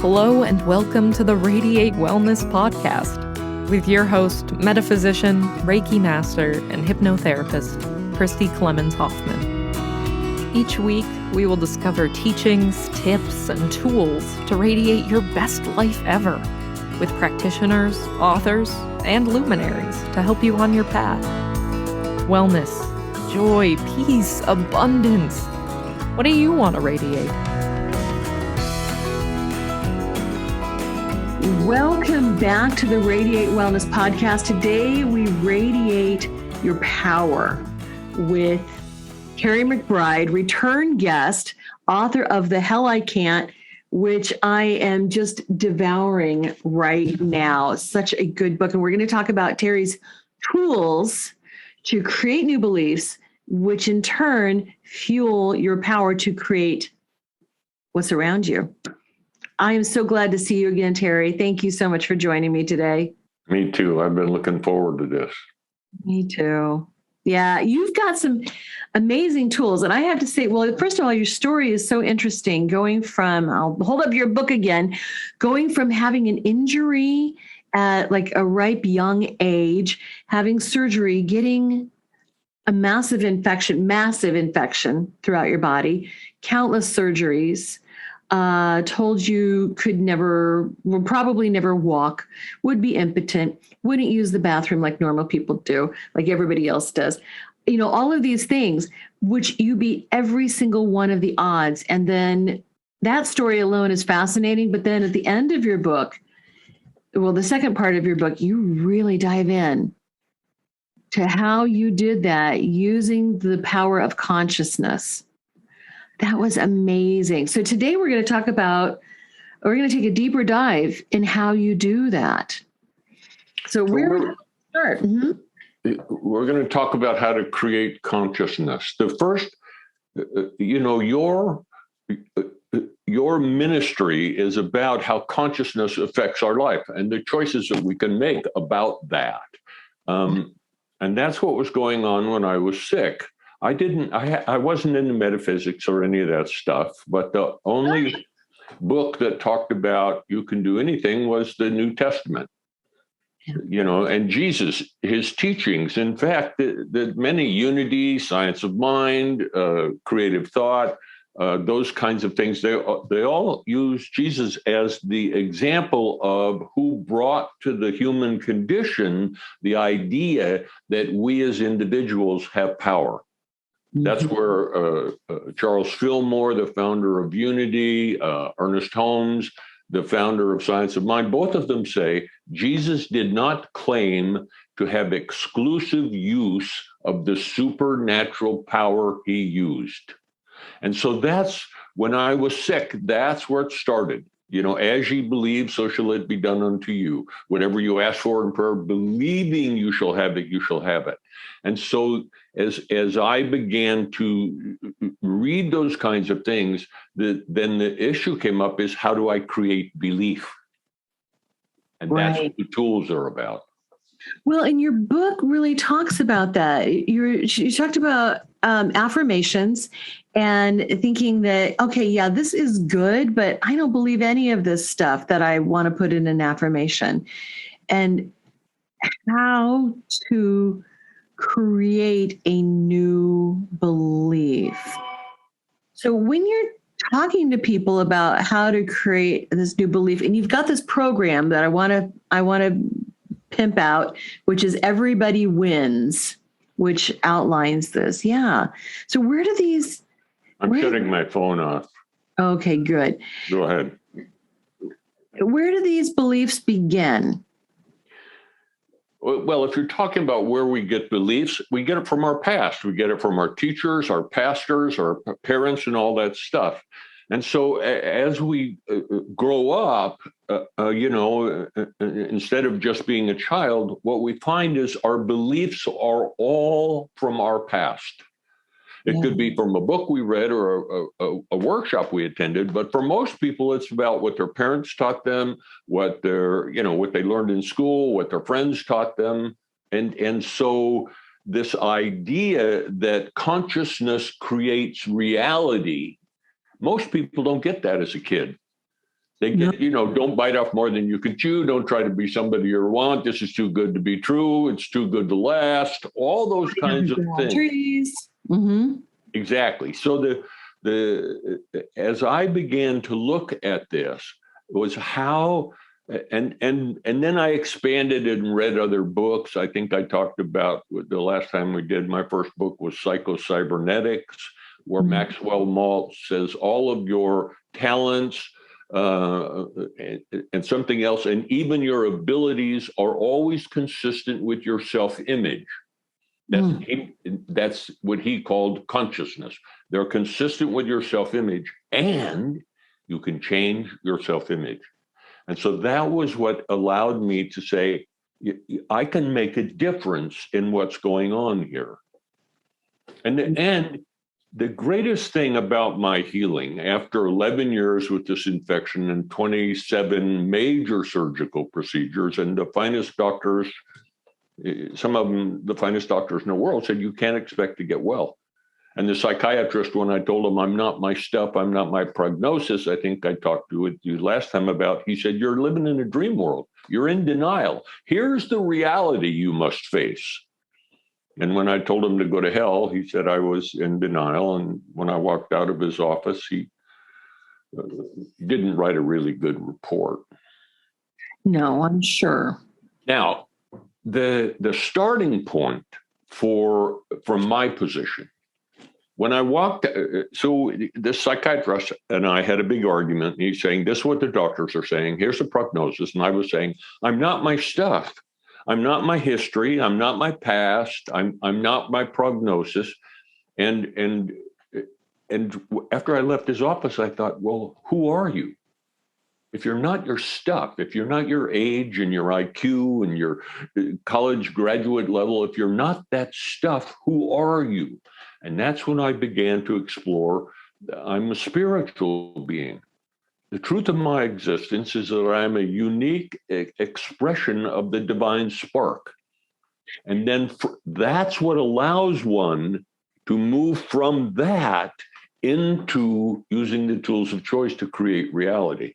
Hello and welcome to the Radiate Wellness podcast with your host, metaphysician, Reiki master, and hypnotherapist, Christy Clemens Hoffman. Each week, we will discover teachings, tips, and tools to radiate your best life ever with practitioners, authors, and luminaries to help you on your path. Wellness, joy, peace, abundance. What do you want to radiate? Welcome back to the Radiate Wellness podcast. Today we radiate your power with Terry McBride, return guest, author of The Hell I Can't, which I am just devouring right now. Such a good book. And we're going to talk about Terry's tools to create new beliefs, which in turn fuel your power to create what's around you. I am so glad to see you again, Terry. Thank you so much for joining me today. Me too. I've been looking forward to this. Me too. Yeah, you've got some amazing tools. And I have to say, well, first of all, your story is so interesting. Going from, I'll hold up your book again, going from having an injury at like a ripe young age, having surgery, getting a massive infection throughout your body, countless surgeries, told you will probably never walk, would be impotent, wouldn't use the bathroom like normal people do, like everybody else does. You know, all of these things, which you beat every single one of the odds. And then that story alone is fascinating. But then at the end of your book, well, the second part of your book, you really dive in to how you did that using the power of consciousness. That was amazing. So today we're going to take a deeper dive in how you do that. So we're going to start. Mm-hmm. We're going to talk about how to create consciousness. The first, your ministry is about how consciousness affects our life and the choices that we can make about that. And that's what was going on when I was sick. I wasn't into metaphysics or any of that stuff, but the only book that talked about you can do anything was the New Testament, and Jesus, his teachings. In fact, the many unity, science of mind, creative thought, those kinds of things, they all use Jesus as the example of who brought to the human condition the idea that we as individuals have power. That's where Charles Fillmore, the founder of Unity, Ernest Holmes, the founder of Science of Mind, both of them say Jesus did not claim to have exclusive use of the supernatural power he used. And so that's when I was sick, that's where it started. As ye believe, so shall it be done unto you. Whatever you ask for in prayer, believing you shall have it, you shall have it. And so as I began to read those kinds of things, then the issue came up is how do I create belief? And That's what the tools are about. Well, and your book really talks about that. You talked about affirmations and thinking that, okay, yeah, this is good, but I don't believe any of this stuff that I want to put in an affirmation. And how to create a new belief. So when you're talking to people about how to create this new belief, and you've got this program that I want to pimp out, which is Everybody Wins, which outlines this. Yeah. So where do these... I'm shutting my phone off. Okay, good. Go ahead. Where do these beliefs begin? Well, if you're talking about where we get beliefs, we get it from our past. We get it from our teachers, our pastors, our parents, and all that stuff. And so as we grow up, instead of just being a child, what we find is our beliefs are all from our past. It could be from a book we read or a workshop we attended, but for most people, it's about what their parents taught them, what they learned in school, what their friends taught them. And so this idea that consciousness creates reality, most people don't get that as a kid. They get, don't bite off more than you can chew. Don't try to be somebody you want. This is too good to be true. It's too good to last. All those kinds of things. Trees. Mm-hmm. Exactly. So as I began to look at this, was how, and then I expanded and read other books. I think I talked about the last time we did, my first book was Psycho-Cybernetics, where Maxwell Maltz says all of your talents and something else, and even your abilities are always consistent with your self-image. That's what he called consciousness. They're consistent with your self-image, and you can change your self-image. And so that was what allowed me to say, I can make a difference in what's going on here. And the greatest thing about my healing, after 11 years with this infection and 27 major surgical procedures, and the finest doctors, some of them, the finest doctors in the world, said, you can't expect to get well. And the psychiatrist, when I told him I'm not my stuff, I'm not my prognosis, I think I talked with you last time about, he said, you're living in a dream world. You're in denial. Here's the reality you must face. And when I told him to go to hell, he said I was in denial. And when I walked out of his office, he didn't write a really good report. No, I'm sure. Now, the starting point from my position, when I walked, so the psychiatrist and I had a big argument. And he's saying, this is what the doctors are saying. Here's the prognosis. And I was saying, I'm not my stuff. I'm not my history. I'm not my past. I'm not my prognosis. And after I left his office, I thought, well, who are you? If you're not your stuff, if you're not your age and your IQ and your college graduate level, if you're not that stuff, who are you? And that's when I began to explore, I'm a spiritual being. The truth of my existence is that I'm a unique expression of the divine spark. And then that's what allows one to move from that into using the tools of choice to create reality.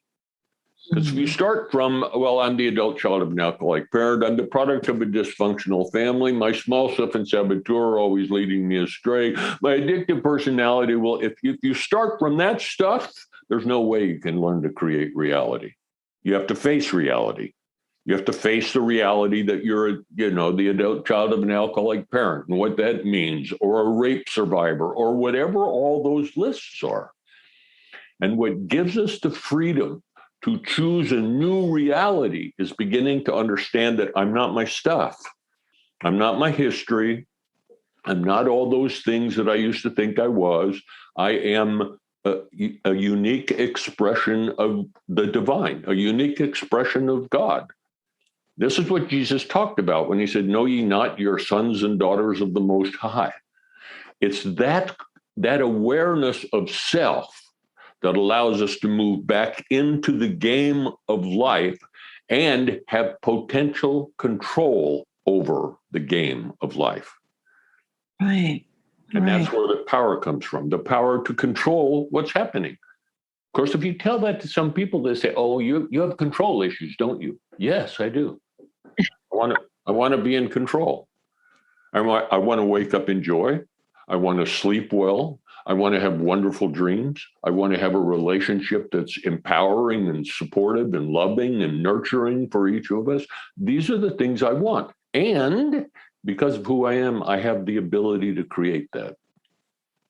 Because if you start from, well, I'm the adult child of an alcoholic parent, I'm the product of a dysfunctional family, my small self and saboteur are always leading me astray, my addictive personality, well, if you start from that stuff, there's no way you can learn to create reality. You have to face reality. You have to face the reality that you're, the adult child of an alcoholic parent and what that means, or a rape survivor, or whatever all those lists are. And what gives us the freedom to choose a new reality is beginning to understand that I'm not my stuff. I'm not my history. I'm not all those things that I used to think I was. I am a unique expression of the divine, a unique expression of God. This is what Jesus talked about when he said, know ye not your sons and daughters of the Most High. It's that awareness of self that allows us to move back into the game of life and have potential control over the game of life. Right. And that's where the power comes from, the power to control what's happening. Of course, if you tell that to some people, they say, oh, you have control issues, don't you? Yes, I do. I want to be in control. I want to wake up in joy. I want to sleep well. I want to have wonderful dreams. I want to have a relationship that's empowering and supportive and loving and nurturing for each of us. These are the things I want. And because of who I am, I have the ability to create that.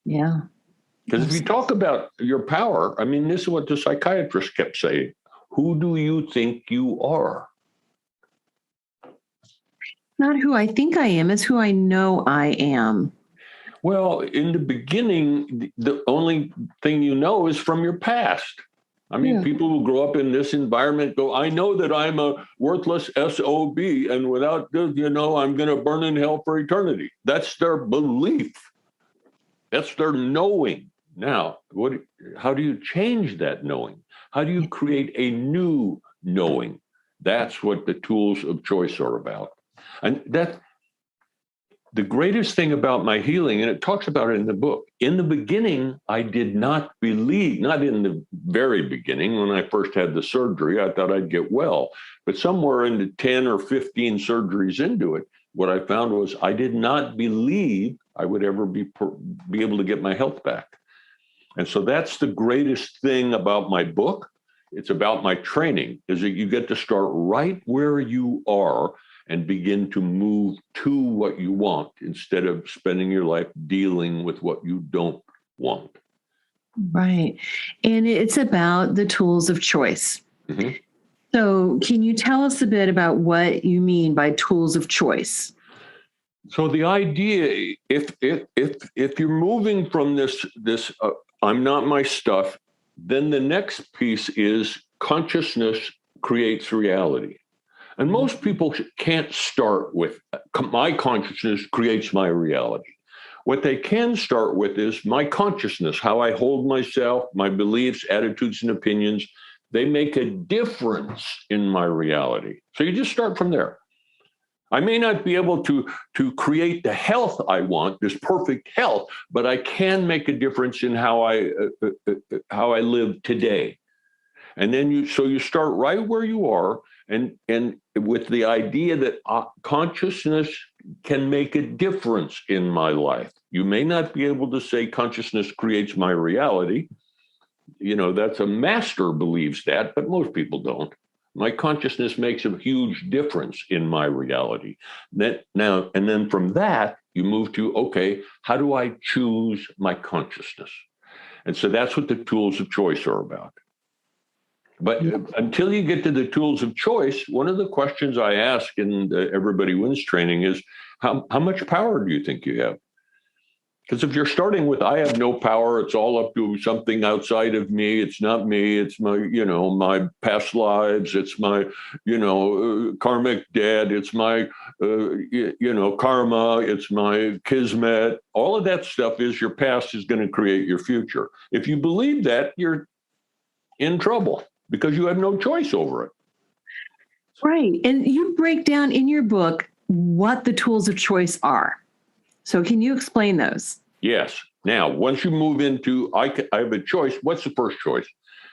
Yeah. Because if you talk about your power, I mean, this is what the psychiatrist kept saying. Who do you think you are? Not who I think I am, it's who I know I am. Well, in the beginning, the only thing you know is from your past. I mean, people who grow up in this environment go, I know that I'm a worthless SOB, and without this, I'm going to burn in hell for eternity. That's their belief. That's their knowing. Now, how do you change that knowing? How do you create a new knowing? That's what the tools of choice are about. And the greatest thing about my healing, and it talks about it in the book, in the beginning, I did not believe, not in the very beginning, when I first had the surgery, I thought I'd get well. But somewhere in the 10 or 15 surgeries into it, what I found was I did not believe I would ever be able to get my health back. And so that's the greatest thing about my book. It's about my training, is that you get to start right where you are and begin to move to what you want instead of spending your life dealing with what you don't want. Right. And it's about the tools of choice. Mm-hmm. So can you tell us a bit about what you mean by tools of choice? So the idea, if you're moving from this I'm not my stuff, then the next piece is consciousness creates reality. And most people can't start with my consciousness creates my reality. What they can start with is my consciousness, how I hold myself, my beliefs, attitudes, and opinions. They make a difference in my reality. So you just start from there. I may not be able to create the health I want, this perfect health, but I can make a difference in how I live today. And then you start right where you are, and with the idea that consciousness can make a difference in my life. You may not be able to say consciousness creates my reality. That's a master believes that, but most people don't. My consciousness makes a huge difference in my reality. And then from that, you move to, okay, how do I choose my consciousness? And so that's what the tools of choice are about. But until you get to the tools of choice, one of the questions I ask in the Everybody Wins training is, how much power do you think you have? Because if you're starting with, I have no power, it's all up to something outside of me, it's not me, it's my, my past lives, it's my, karmic debt, it's my, karma, it's my kismet, all of that stuff is your past is going to create your future. If you believe that, you're in trouble because you have no choice over it. Right. And you break down in your book what the tools of choice are. So can you explain those? Yes. Now, once you move into, I have a choice, what's the first choice?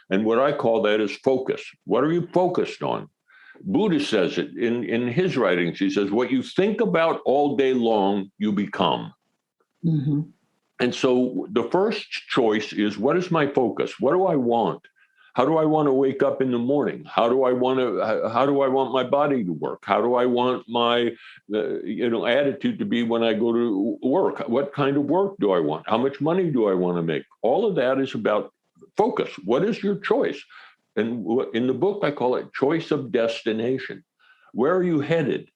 And what I call that is focus. What are you focused on? Buddha says it in his writings. He says, what you think about all day long, you become. Mm-hmm. And so the first choice is, what is my focus? What do I want? How do I want to wake up in the morning? How do I want my body to work? How do I want my attitude to be when I go to work? What kind of work do I want? How much money do I want to make? All of that is about focus. What is your choice? And in the book, I call it choice of destination. Where are you headed?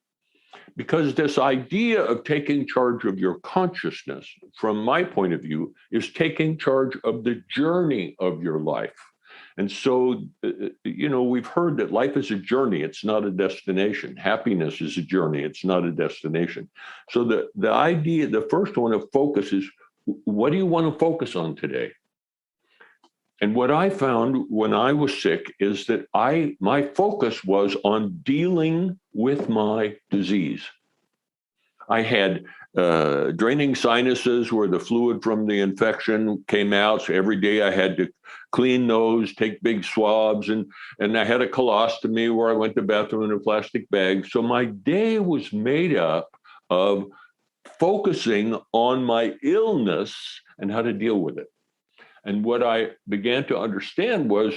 Because this idea of taking charge of your consciousness, from my point of view, is taking charge of the journey of your life. And so, we've heard that life is a journey. It's not a destination. Happiness is a journey. It's not a destination. So the idea, the first one of focus is, what do you want to focus on today? And what I found when I was sick is that my focus was on dealing with my disease. I had draining sinuses where the fluid from the infection came out. So every day I had to clean those, take big swabs, and I had a colostomy where I went to the bathroom in a plastic bag. So my day was made up of focusing on my illness and how to deal with it. And what I began to understand was,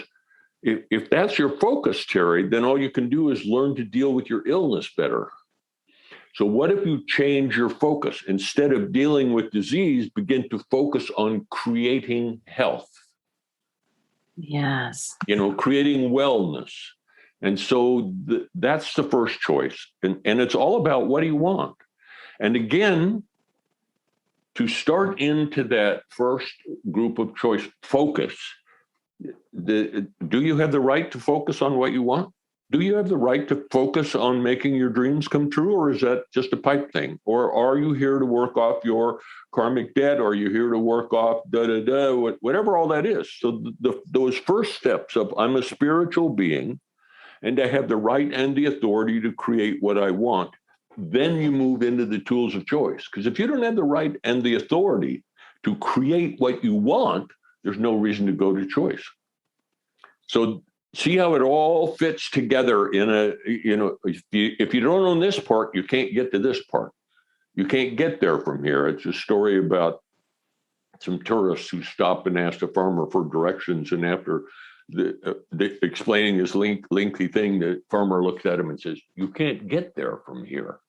if that's your focus, Terry, then all you can do is learn to deal with your illness better. So what if you change your focus? Instead of dealing with disease, begin to focus on creating health. Yes. Creating wellness. And so that's the first choice. And it's all about, what do you want? And again, to start into that first group of choice, focus. Do you have the right to focus on what you want? Do you have the right to focus on making your dreams come true, or is that just a pipe thing? Or are you here to work off your karmic debt? Or are you here to work off whatever all that is? So those first steps of, I'm a spiritual being and I have the right and the authority to create what I want. then you move into the tools of choice. Because if you don't have the right and the authority to create what you want, there's no reason to go to choice. So see how it all fits together in a, if you don't own this part, you can't get to this part. You can't get there from here. It's a story about some tourists who stopped and asked a farmer for directions. And after the explaining this lengthy thing, the farmer looks at him and says, "You can't get there from here."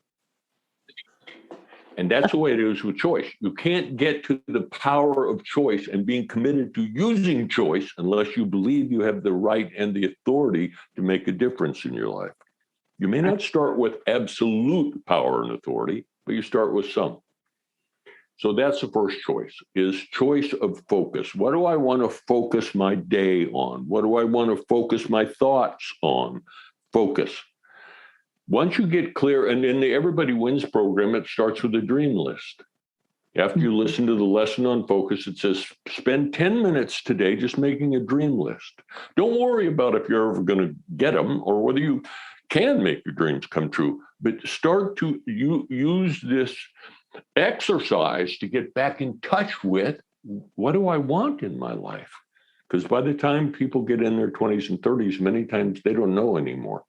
And that's the way it is with choice. You can't get to the power of choice and being committed to using choice unless you believe you have the right and the authority to make a difference in your life. You may not start with absolute power and authority, but you start with some. So that's the first choice, is choice of focus. What do I want to focus my day on? What do I want to focus my thoughts on? Focus. Once you get clear, and in the Everybody Wins program, it starts with a dream list. After you listen to the lesson on focus, it says, spend 10 minutes today just making a dream list. Don't worry about if you're ever going to get them or whether you can make your dreams come true, but start to use this exercise to get back in touch with, what do I want in my life? Because by the time people get in their 20s and 30s, many times they don't know anymore.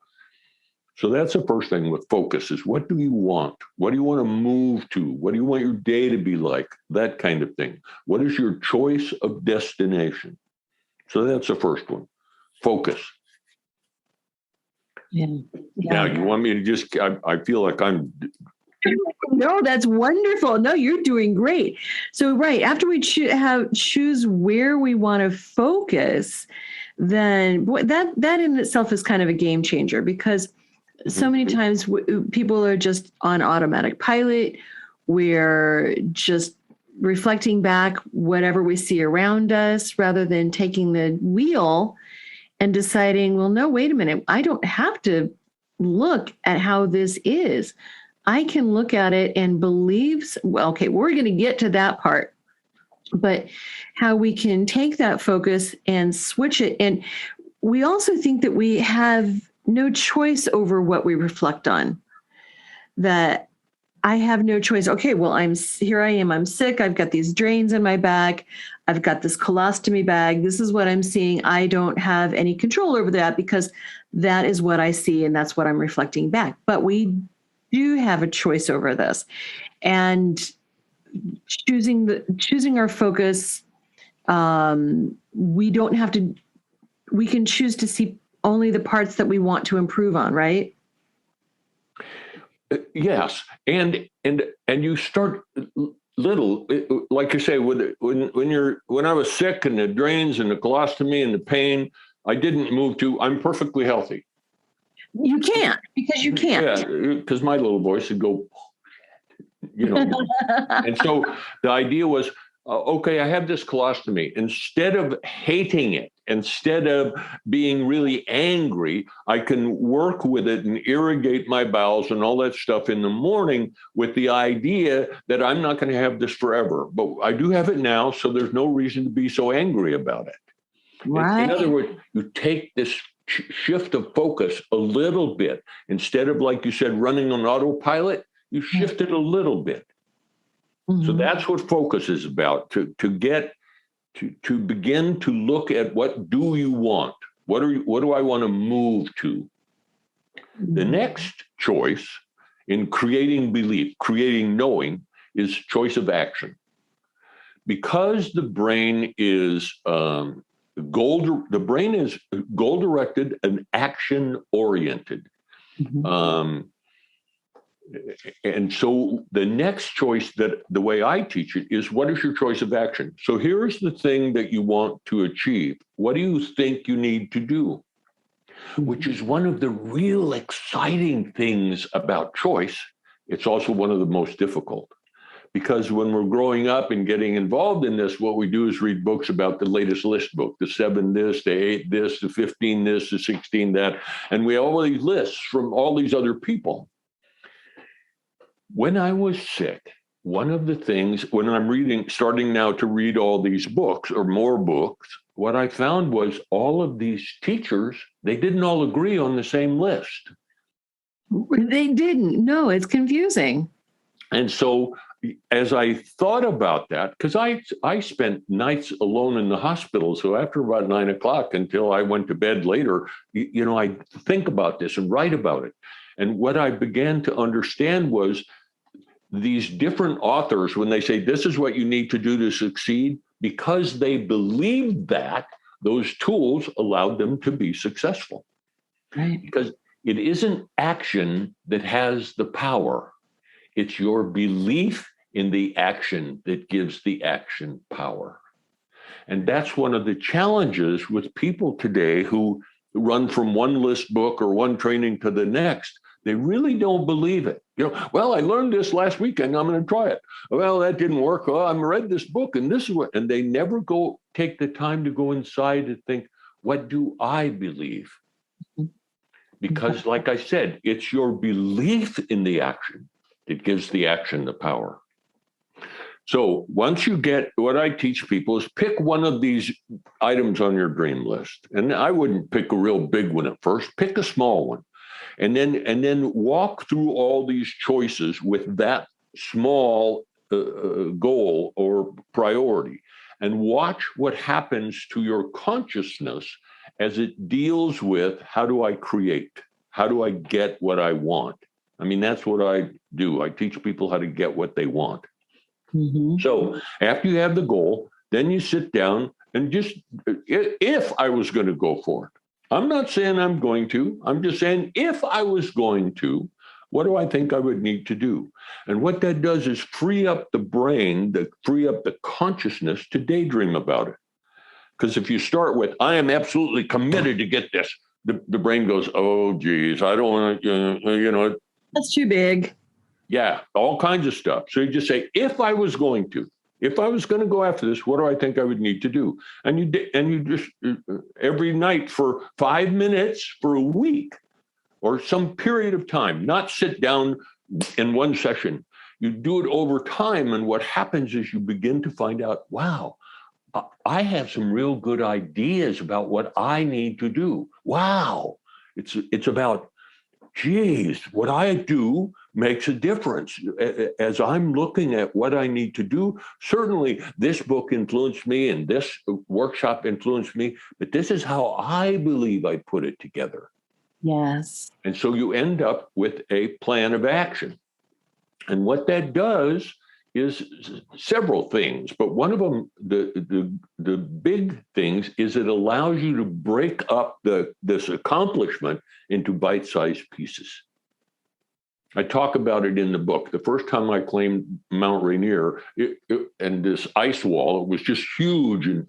So that's the first thing with focus is, what do you want? What do you want to move to? What do you want your day to be like? That kind of thing. What is your choice of destination? So that's the first one. Focus. Yeah. Now, you want me to just, I feel like I'm... No, that's wonderful. No, you're doing great. So, right, after we choose where we want to focus, then that in itself is kind of a game changer, because so many times people are just on automatic pilot. We're just reflecting back whatever we see around us rather than taking the wheel and deciding, well, no, wait a minute. I don't have to look at how this is. I can look at it and believe, well, okay, we're going to get to that part, but how we can take that focus and switch it. And we also think that we have no choice over what we reflect on, that I have no choice. Okay, well, here I am. I'm sick. I've got these drains in my back. I've got this colostomy bag. This is what I'm seeing. I don't have any control over that because that is what I see and that's what I'm reflecting back. But we do have a choice over this, and choosing our focus. We don't have to. We can choose to see only the parts that we want to improve on, right? Yes, and you start little, like you say, when I was sick and the drains and the colostomy and the pain, I didn't move to. I'm perfectly healthy. You can't, because you can't. Yeah, because my little voice would go, and so the idea was, okay, I have this colostomy. Instead of hating it, instead of being really angry, I can work with it and irrigate my bowels and all that stuff in the morning with the idea that I'm not going to have this forever. But I do have it now, so there's no reason to be so angry about it. Right. In other words, you take this shift of focus a little bit. Instead of, like you said, running on autopilot, you shift it a little bit. Mm-hmm. So that's what focus is about, to begin to look at, what do you want? What do I want to move to? Mm-hmm. The next choice in creating belief, creating knowing, is choice of action. Because the brain is goal-directed and action-oriented. Mm-hmm. And so the next choice, that the way I teach it, is, what is your choice of action? So here's the thing that you want to achieve. What do you think you need to do? Which is one of the real exciting things about choice. It's also one of the most difficult, because when we're growing up and getting involved in this, what we do is read books about the latest list book, the 7 this, the 8 this, the 15 this, the 16 that, and we have all these lists from all these other people. When I was sick, one of the things, when I'm starting now to read all these books or more books, what I found was all of these teachers, they didn't all agree on the same list. They didn't. No, it's confusing. And so as I thought about that, because I spent nights alone in the hospital. So after about 9 o'clock until I went to bed later, I think about this and write about it. And what I began to understand was these different authors, when they say, this is what you need to do to succeed, because they believed that, those tools allowed them to be successful. Right. Because it isn't action that has the power. It's your belief in the action that gives the action power. And that's one of the challenges with people today who run from one list book or one training to the next. They really don't believe it. Well, I learned this last weekend, I'm going to try it. Well, that didn't work. Well, I read this book and this is what, and they never take the time to go inside and think, what do I believe? Because like I said, it's your belief in the action that gives the action the power. So once you get, what I teach people is pick one of these items on your dream list. And I wouldn't pick a real big one at first, pick a small one. And then walk through all these choices with that small goal or priority, and watch what happens to your consciousness as it deals with, how do I create? How do I get what I want? I mean, that's what I do. I teach people how to get what they want. Mm-hmm. So after you have the goal, then you sit down and just, if I was going to go for it, I'm not saying I'm going to, I'm just saying if I was going to, what do I think I would need to do? And what that does is free up the brain, free up the consciousness to daydream about it. Because if you start with, I am absolutely committed to get this, the brain goes, oh, geez, I don't want to, That's too big. Yeah, all kinds of stuff. So you just say, if I was going to go after this, what do I think I would need to do? And you just every night for 5 minutes for a week or some period of time, not sit down in one session. You do it over time. And what happens is you begin to find out, wow, I have some real good ideas about what I need to do. Wow. It's about, geez, what I do makes a difference. As I'm looking at what I need to do, certainly this book influenced me and this workshop influenced me, but this is how I believe I put it together. Yes. And so you end up with a plan of action. And what that does is several things, but one of them, the big things, is it allows you to break up this accomplishment into bite-sized pieces. I talk about it in the book. The first time I climbed Mount Rainier and this ice wall, it was just huge. And,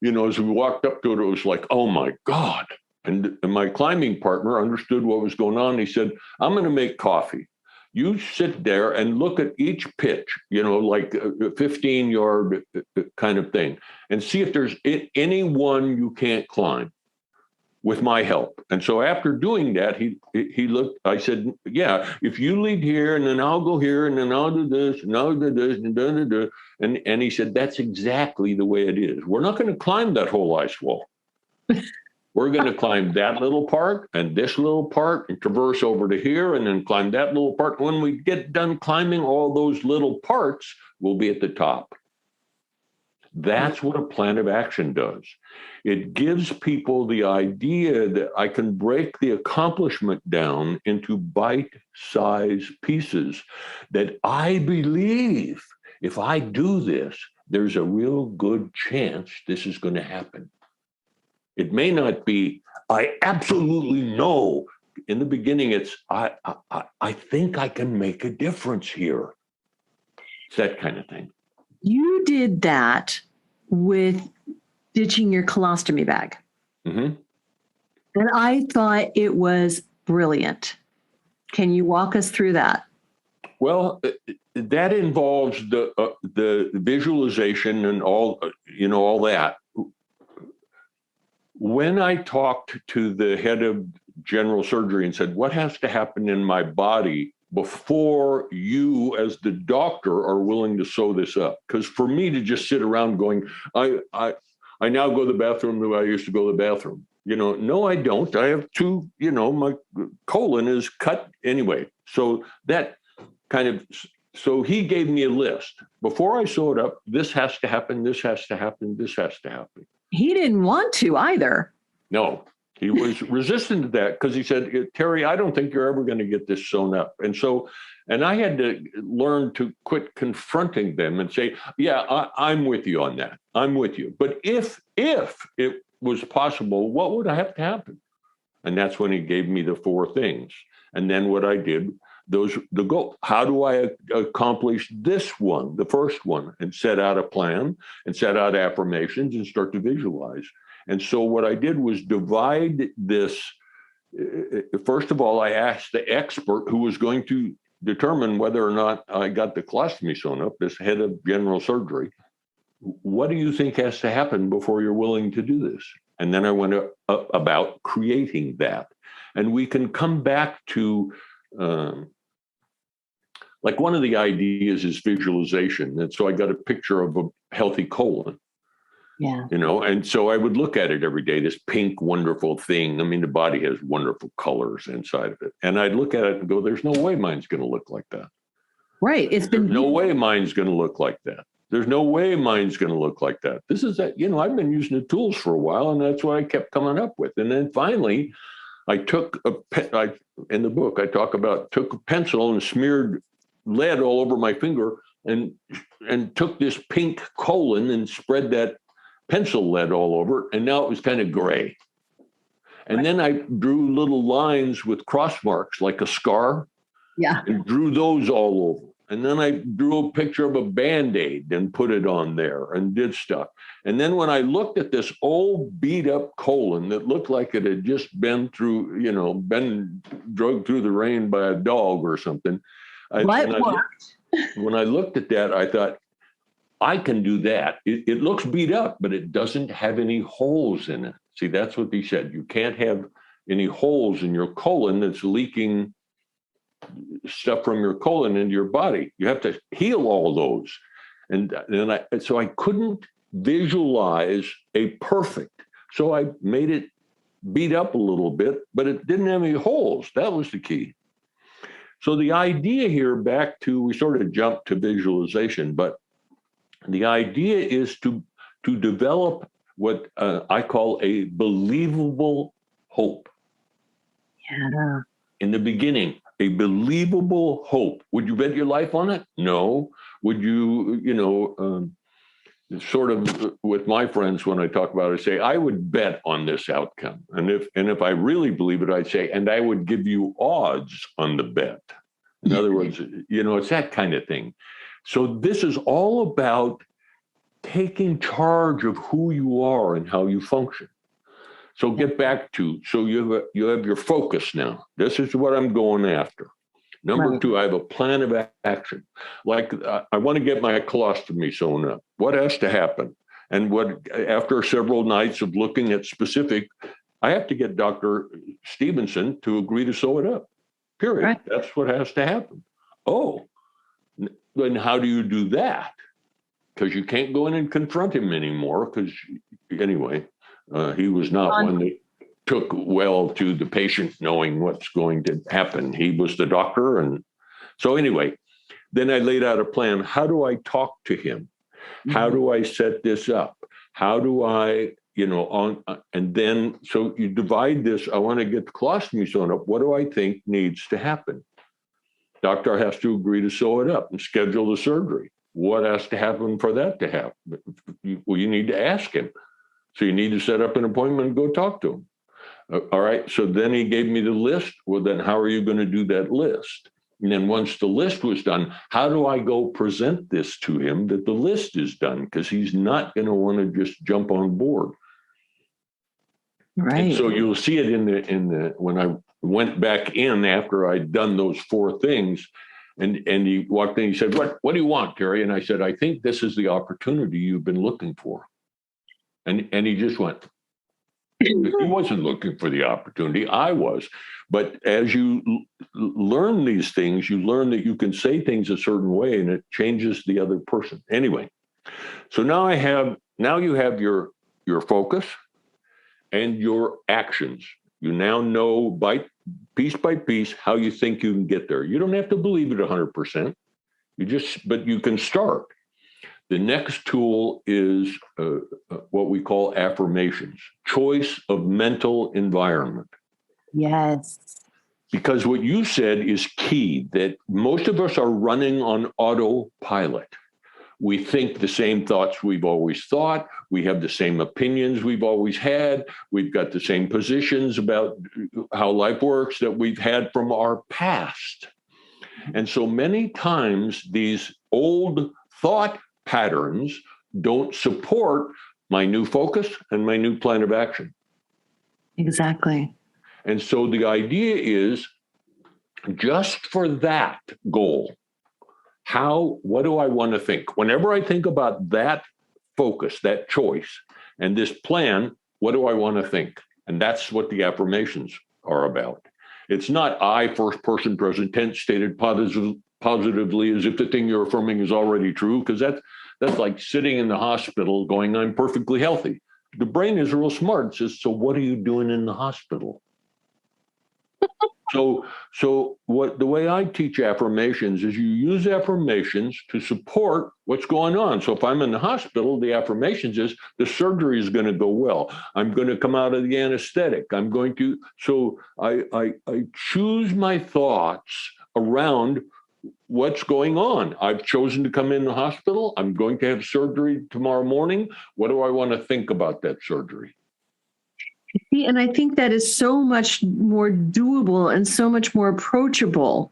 as we walked up to it, it was like, oh my God. And my climbing partner understood what was going on. He said, I'm going to make coffee. You sit there and look at each pitch, like a 15-yard kind of thing, and see if there's any one you can't climb with my help. And so after doing that, he looked, I said, yeah, if you lead here and then I'll go here and then I'll do this and I'll do this and da. And he said, that's exactly the way it is. We're not going to climb that whole ice wall. We're going to climb that little part and this little part and traverse over to here and then climb that little part. When we get done climbing all those little parts, we'll be at the top. That's what a plan of action does. It gives people the idea that I can break the accomplishment down into bite-sized pieces that I believe if I do this, there's a real good chance this is going to happen. It may not be, I absolutely know. In the beginning, it's, I think I can make a difference here. It's that kind of thing. You did that with ditching your colostomy bag. Mm-hmm. And I thought it was brilliant. Can you walk us through that? Well, that involves the visualization and all that. When I talked to the head of general surgery and said, what has to happen in my body before you as the doctor are willing to sew this up? Because for me to just sit around going, I now go to the bathroom the way I used to go to the bathroom. No, I don't. I have two, my colon is cut anyway. So that kind of, so he gave me a list. Before I sew it up, this has to happen, this has to happen, this has to happen. He didn't want to either. No, he was resistant to that because he said, Terry, I don't think you're ever going to get this sewn up. And I had to learn to quit confronting them and say, yeah, I'm with you on that. I'm with you. But if it was possible, what would have to happen? And that's when he gave me the 4 things. And then what I did, the goal, how do I accomplish this one, the first one, and set out a plan and set out affirmations and start to visualize. And so what I did was divide this. First of all, I asked the expert who was going to determine whether or not I got the colostomy sewn up, this head of general surgery. What do you think has to happen before you're willing to do this? And then I went about creating that. And we can come back to, like one of the ideas is visualization. And so I got a picture of a healthy colon. Yeah. And so I would look at it every day, this pink, wonderful thing. I mean, the body has wonderful colors inside of it. And I'd look at it and go, there's no way mine's going to look like that. Right. There's no way mine's going to look like that. There's no way mine's going to look like that. This is that, I've been using the tools for a while, and that's what I kept coming up with. And then finally, I took in the book, I talk about, took a pencil and smeared lead all over my finger and took this pink colon and spread that pencil lead all over, and now it was kind of gray. And then I drew little lines with cross marks like a scar. Yeah. And drew those all over. And then I drew a picture of a Band-Aid and put it on there and did stuff. And then when I looked at this old beat up colon that looked like it had just been through, been drugged through the rain by a dog or something. When I looked at that, I thought, I can do that. It looks beat up, but it doesn't have any holes in it. See, that's what he said. You can't have any holes in your colon that's leaking stuff from your colon into your body. You have to heal all those. And so I couldn't visualize a perfect. So I made it beat up a little bit, but it didn't have any holes. That was the key. So the idea here, back to, we sort of jumped to visualization, but the idea is to develop what I call a believable hope. Yeah. In the beginning, a believable hope. Would you bet your life on it? No. Would you, sort of with my friends when I talk about it, I say, I would bet on this outcome. And if I really believe it, I'd say, and I would give you odds on the bet. In other words, it's that kind of thing. So this is all about taking charge of who you are and how you function. So get back to, so you have your focus now. This is what I'm going after. Number 2, I have a plan of action. Like I want to get my colostomy sewn up. What has to happen? And after several nights of looking at specific, I have to get Dr. Stevenson to agree to sew it up. Period. Right. That's what has to happen. Oh, then how do you do that? Because you can't go in and confront him anymore. Because anyway, he was not one that took well to the patient knowing what's going to happen. He was the doctor. And so anyway, then I laid out a plan. How do I talk to him? How do I set this up? How do I, and then, so you divide this. I want to get the colostomy sewn up. What do I think needs to happen? Doctor has to agree to sew it up and schedule the surgery. What has to happen for that to happen? Well, you need to ask him. So you need to set up an appointment and go talk to him. All right. So then he gave me the list. Well, then how are you going to do that list? And then once the list was done, how do I go present this to him that the list is done? Because he's not going to want to just jump on board. Right. And so you'll see it in the when I went back in after I'd done those 4 things, and he walked in. He said, "What do you want, Terry?" And I said, "I think this is the opportunity you've been looking for." And he just went. He wasn't looking for the opportunity. I was. But as you learn these things, you learn that you can say things a certain way and it changes the other person. Anyway, so now you have your focus. and your actions. You now know by piece how you think you can get there. You don't have to believe it 100%. But you can start. The next tool is what we call affirmations, choice of mental environment. Yes. Because what you said is key, that most of us are running on autopilot. We think the same thoughts we've always thought. We have the same opinions we've always had. We've got the same positions about how life works that we've had from our past. And so many times these old thought patterns don't support my new focus and my new plan of action. Exactly. And so the idea is, just for that goal, what do I want to think? Whenever I think about that focus, that choice, and this plan, what do I want to think? And that's what the affirmations are about. It's not I, first person present tense, stated positively as if the thing you're affirming is already true, because that's like sitting in the hospital going, I'm perfectly healthy. The brain is real smart. It says, so what are you doing in the hospital? So the way I teach affirmations is you use affirmations to support what's going on. So if I'm in the hospital, the affirmations is the surgery is going to go well. I'm going to come out of the anesthetic. So I choose my thoughts around what's going on. I've chosen to come in the hospital. I'm going to have surgery tomorrow morning. What do I want to think about that surgery? See, and I think that is so much more doable and so much more approachable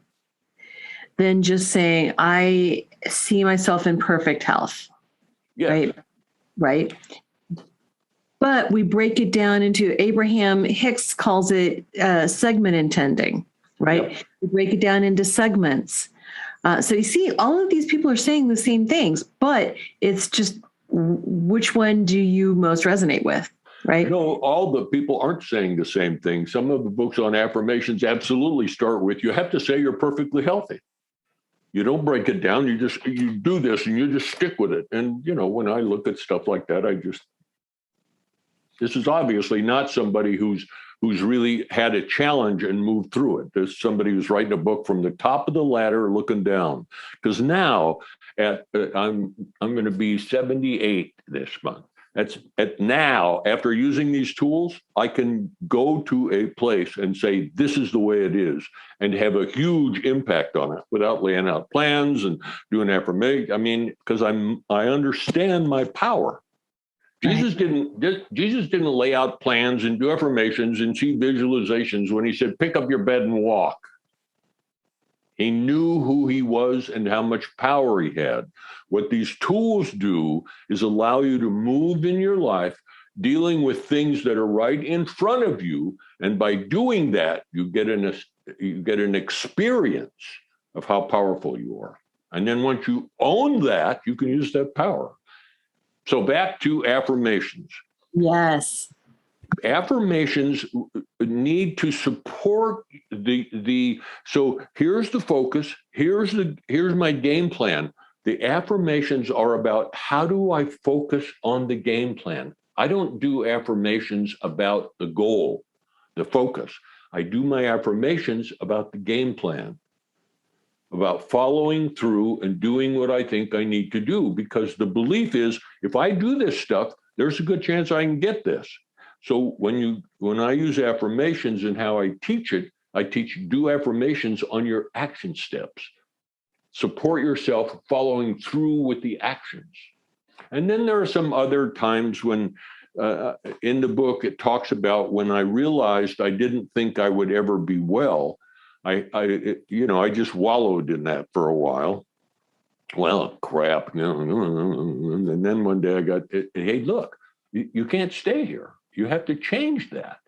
than just saying, I see myself in perfect health. Yes. Right. But we break it down into, Abraham Hicks calls it segment intending, right? Yep. We break it down into segments. So you see, all of these people are saying the same things, but it's just which one do you most resonate with? Right. No, all the people aren't saying the same thing. Some of the books on affirmations absolutely start with, you have to say you're perfectly healthy. You don't break it down. You do this and you just stick with it. And, when I look at stuff like that, this is obviously not somebody who's really had a challenge and moved through it. There's somebody who's writing a book from the top of the ladder looking down. Because now I'm going to be 78 this month. That's now, after using these tools, I can go to a place and say, this is the way it is, and have a huge impact on it without laying out plans and doing affirmation. I mean, because I understand my power. Jesus didn't lay out plans and do affirmations and see visualizations when he said, pick up your bed and walk. He knew who he was and how much power he had. What these tools do is allow you to move in your life, dealing with things that are right in front of you. And by doing that, you get an experience of how powerful you are. And then once you own that, you can use that power. So back to affirmations. Yes. Affirmations need to support so here's the focus, here's my game plan. The affirmations are about, how do I focus on the game plan? I don't do affirmations about the goal, the focus. I do my affirmations about the game plan, about following through and doing what I think I need to do, because the belief is, if I do this stuff, there's a good chance I can get this. So when I use affirmations and how I teach it, do affirmations on your action steps. Support yourself following through with the actions. And then there are some other times when in the book, it talks about when I realized I didn't think I would ever be well. I just wallowed in that for a while. Well, crap, and then one day I got, hey, look, you can't stay here. You have to change that.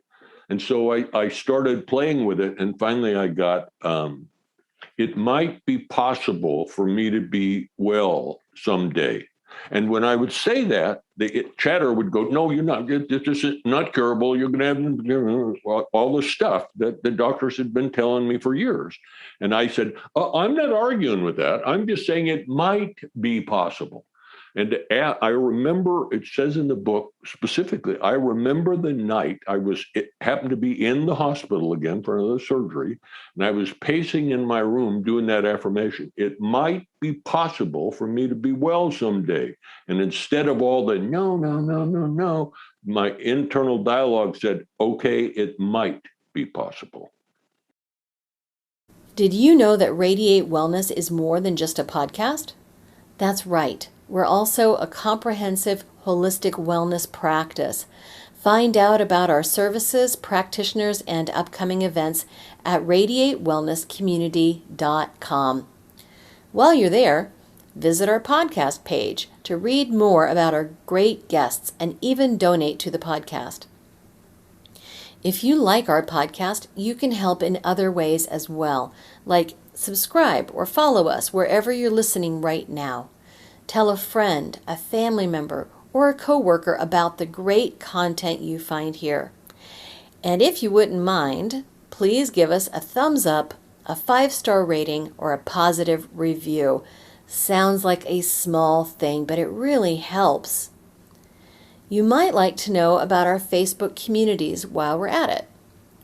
And so I started playing with it, and finally I got, it might be possible for me to be well someday. And when I would say that, the chatter would go, no, you're not. This is not curable. You're going to have all the stuff that the doctors had been telling me for years. And I said, I'm not arguing with that. I'm just saying it might be possible. And I remember, it says in the book specifically, I remember the night it happened to be in the hospital again for another surgery, and I was pacing in my room doing that affirmation. It might be possible for me to be well someday. And instead of all the no, no, no, no, no, my internal dialogue said, okay, it might be possible. Did you know that Radiate Wellness is more than just a podcast? That's right. We're also a comprehensive, holistic wellness practice. Find out about our services, practitioners, and upcoming events at radiatewellnesscommunity.com. While you're there, visit our podcast page to read more about our great guests and even donate to the podcast. If you like our podcast, you can help in other ways as well, like subscribe or follow us wherever you're listening right now. Tell a friend, a family member, or a coworker about the great content you find here. And if you wouldn't mind, please give us a thumbs up, a 5-star rating, or a positive review. Sounds like a small thing, but it really helps. You might like to know about our Facebook communities while we're at it.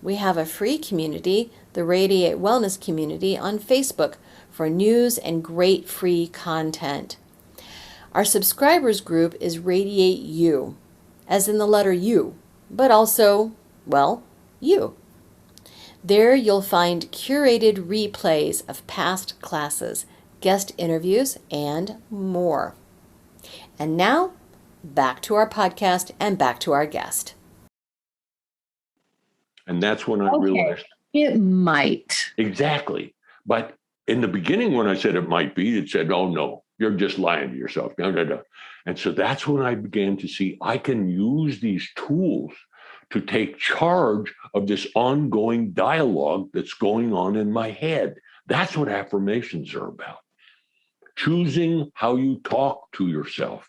We have a free community, the Radiate Wellness community, on Facebook for news and great free content. Our subscribers group is Radiate You, as in the letter U, but also, well, you. There you'll find curated replays of past classes, guest interviews, and more. And now, back to our podcast and back to our guest. And that's when I realized it might. Exactly. But in the beginning, when I said it might be, it said, oh, no, you're just lying to yourself. No, no, no. And so that's when I began to see I can use these tools to take charge of this ongoing dialogue that's going on in my head. That's what affirmations are about. Choosing how you talk to yourself.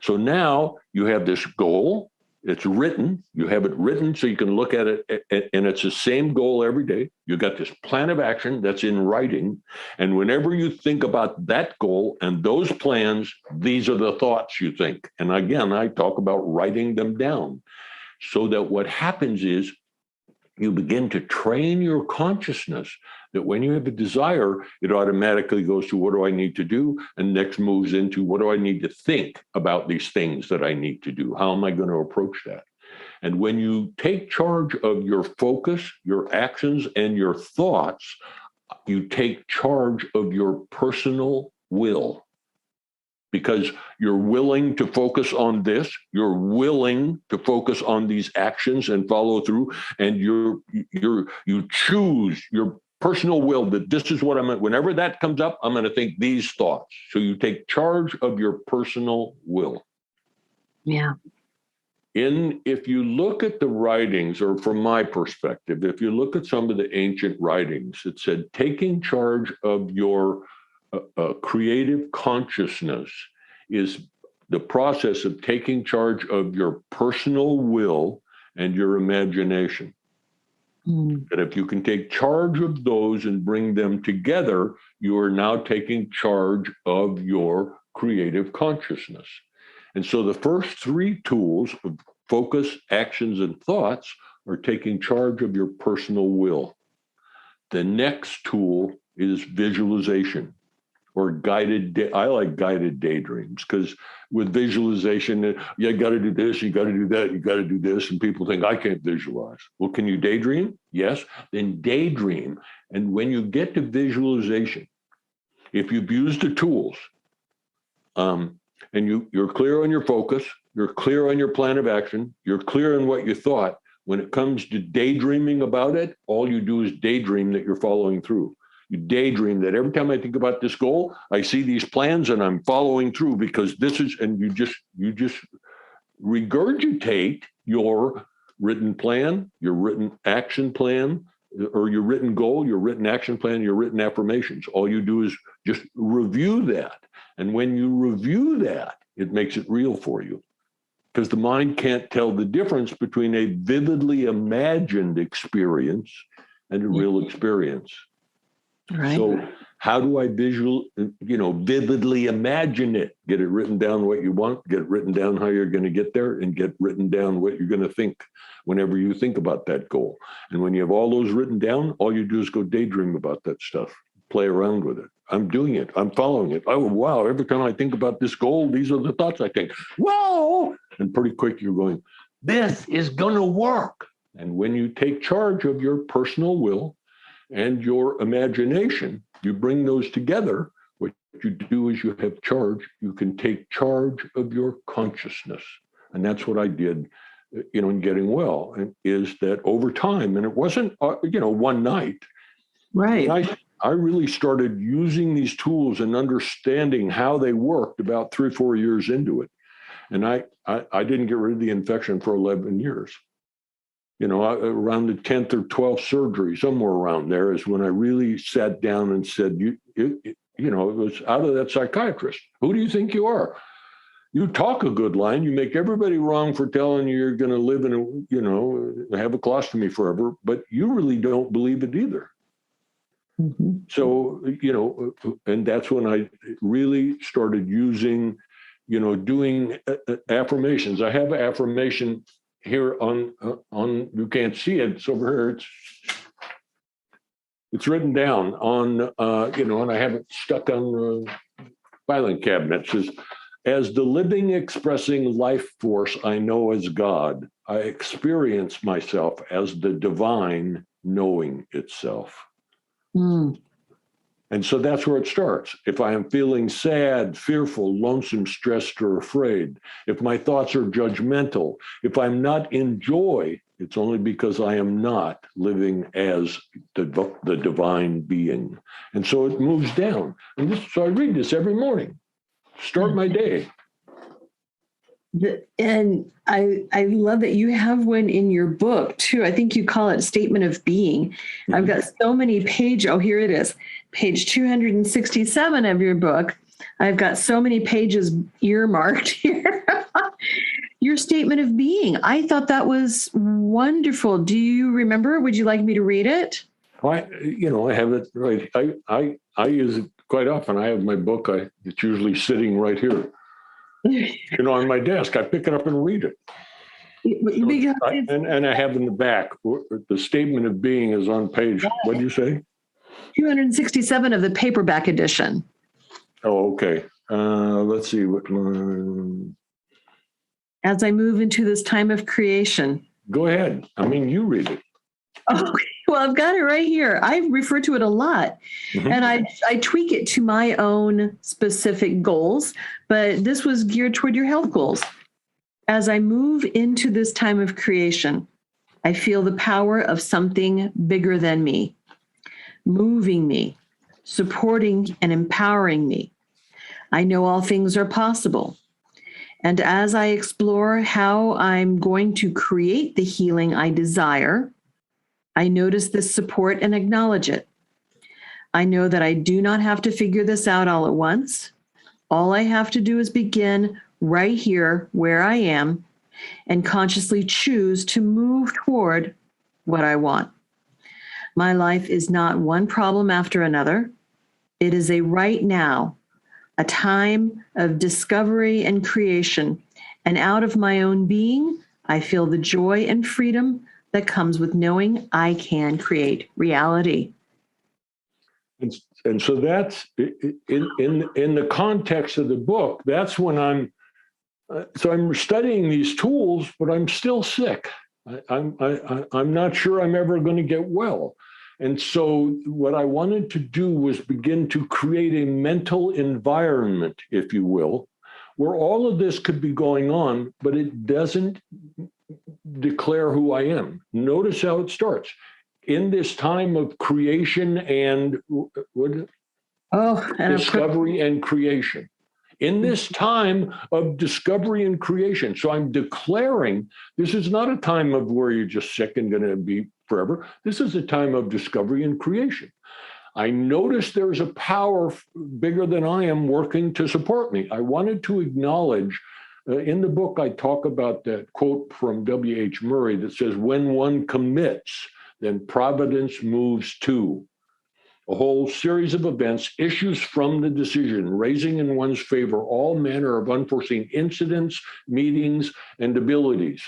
So now you have this goal. It's written. You have it written so you can look at it, and it's the same goal every day. You got this plan of action that's in writing. And whenever you think about that goal and those plans, these are the thoughts you think. And again, I talk about writing them down so that what happens is you begin to train your consciousness that when you have a desire, it automatically goes to what do I need to do? And next moves into what do I need to think about these things that I need to do? How am I going to approach that? And when you take charge of your focus, your actions, and your thoughts, you take charge of your personal will. Because you're willing to focus on this, you're willing to focus on these actions and follow through, and you choose your personal will that this is what whenever that comes up, I'm going to think these thoughts. So you take charge of your personal will. Yeah. If you look at the writings, or from my perspective, if you look at some of the ancient writings, it said taking charge of your creative consciousness is the process of taking charge of your personal will and your imagination. That if you can take charge of those and bring them together, you are now taking charge of your creative consciousness. And so the first 3 tools of focus, actions, and thoughts are taking charge of your personal will. The next tool is visualization, or guided. I like guided daydreams, because with visualization, you got to do this, you got to do that, you got to do this, and people think I can't visualize. Well, can you daydream? Yes. Then daydream, and when you get to visualization, if you've used the tools, and you're clear on your focus, you're clear on your plan of action, you're clear on what you thought. When it comes to daydreaming about it, all you do is daydream that you're following through. You daydream that every time I think about this goal, I see these plans and I'm following through, because this is, and you just regurgitate your written plan, your written action plan, or your written goal, your written action plan, your written affirmations. All you do is just review that. And when you review that, it makes it real for you, because the mind can't tell the difference between a vividly imagined experience and a real experience. Right. So How do I vividly imagine it? Get it written down what you want, get written down how you're going to get there, and get written down what you're going to think whenever you think about that goal. And when you have all those written down, all you do is go daydream about that stuff, play around with it. I'm doing it. I'm following it. Oh, wow. Every time I think about this goal, these are the thoughts I think. Whoa! And pretty quick, you're going, this is going to work. And when you take charge of your personal will and your imagination, you bring those together. What you do is you have charge. You can take charge of your consciousness. And that's what I did, in getting well, and is that over time, and it wasn't, one night. Right. I really started using these tools and understanding how they worked about 3 or 4 years into it. And I didn't get rid of the infection for 11 years. Around the 10th or 12th surgery, somewhere around there is when I really sat down and said, it was out of that psychiatrist. Who do you think you are? You talk a good line. You make everybody wrong for telling you you're going to live in have a colostomy forever, but you really don't believe it either. Mm-hmm. So, and that's when I really started using, doing affirmations. I have an affirmation here on, you can't see it. It's over here. It's written down on, and I have it stuck on the filing cabinet. It says, as the living expressing life force I know as God, I experience myself as the divine knowing itself. Mm. And so that's where it starts. If I am feeling sad, fearful, lonesome, stressed, or afraid, if my thoughts are judgmental, if I'm not in joy, it's only because I am not living as the divine being. And so it moves down. So I read this every morning, start my day. And I love that you have one in your book too. I think you call it Statement of Being. Mm-hmm. I've got so many pages. Oh, here it is. Page 267 of your book. I've got so many pages earmarked here. Your Statement of Being. I thought that was wonderful. Do you remember? Would you like me to read it? I have it right. I use it quite often. I have my book. It's usually sitting right here. On my desk, I pick it up and read it. And I have in the back, the Statement of Being is on page, what did you say? 267 of the paperback edition. Oh, okay. Let's see. As I move into this time of creation. Go ahead. You read it. Okay. Well, I've got it right here. I refer to it a lot, mm-hmm. and I tweak it to my own specific goals, but this was geared toward your health goals. As I move into this time of creation, I feel the power of something bigger than me, moving me, supporting and empowering me. I know all things are possible. And as I explore how I'm going to create the healing I desire, I notice this support and acknowledge it. I know that I do not have to figure this out all at once. All I have to do is begin right here where I am and consciously choose to move toward what I want. My life is not one problem after another. It is a right now, a time of discovery and creation. And out of my own being, I feel the joy and freedom that comes with knowing I can create reality. And so that's in the context of the book. That's when I'm studying these tools, but I'm still sick. I'm not sure I'm ever going to get well. And so what I wanted to do was begin to create a mental environment, if you will, where all of this could be going on, but it doesn't declare who I am. Notice how it starts. In this time of creation and discovery and creation. In this time of discovery and creation. So I'm declaring this is not a time of where you're just sick and going to be forever. This is a time of discovery and creation. I notice there's a power bigger than I am working to support me. I wanted to acknowledge, in the book, I talk about that quote from W.H. Murray that says, when one commits, then providence moves too. a whole series of events, issues from the decision, raising in one's favor all manner of unforeseen incidents, meetings, and abilities.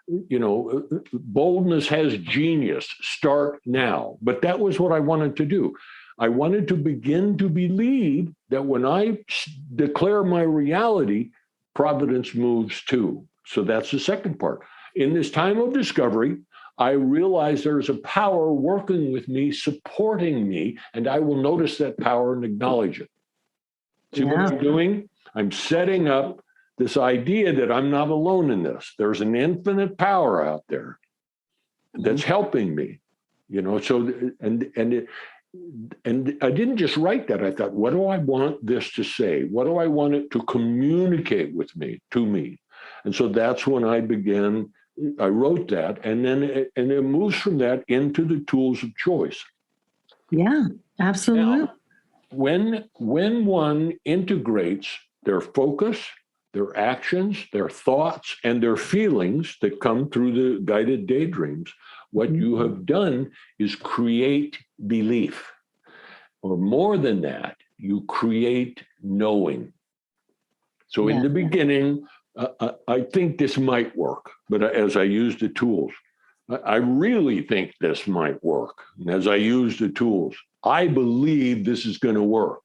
Boldness has genius. Start now. But that was what I wanted to do. I wanted to begin to believe that when I declare my reality, providence moves too. So that's the second part. In this time of discovery, I realize there's a power working with me, supporting me, and I will notice that power and acknowledge it. See what I'm doing? I'm setting up this idea that I'm not alone in this. There's an infinite power out there that's helping me, so, and I didn't just write that. I thought, what do I want this to say? What do I want it to communicate to me? And so that's when I wrote that, and then it moves from that into the tools of choice. Yeah, absolutely. Now, when one integrates their focus, their actions, their thoughts, and their feelings that come through the guided daydreams, what you have done is create belief. Or more than that, you create knowing. So in the beginning, I think this might work, but as I use the tools, I really think this might work. And as I use the tools, I believe this is going to work.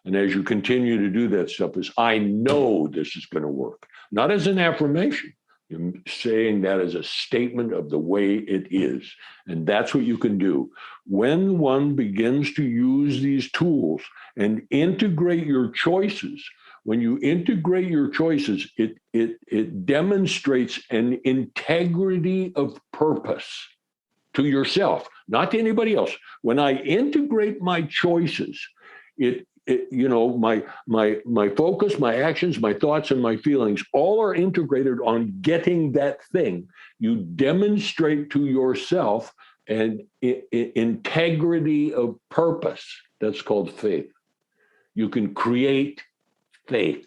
And as you continue to do that stuff, I know this is going to work. Not as an affirmation. You're saying that as a statement of the way it is. And that's what you can do. When one begins to use these tools and integrate your choices, when you integrate your choices, it demonstrates an integrity of purpose to yourself, not to anybody else. When I integrate my choices, my focus, my actions, my thoughts, and my feelings all are integrated on getting that thing. You demonstrate to yourself an integrity of purpose. That's called faith. You can create faith.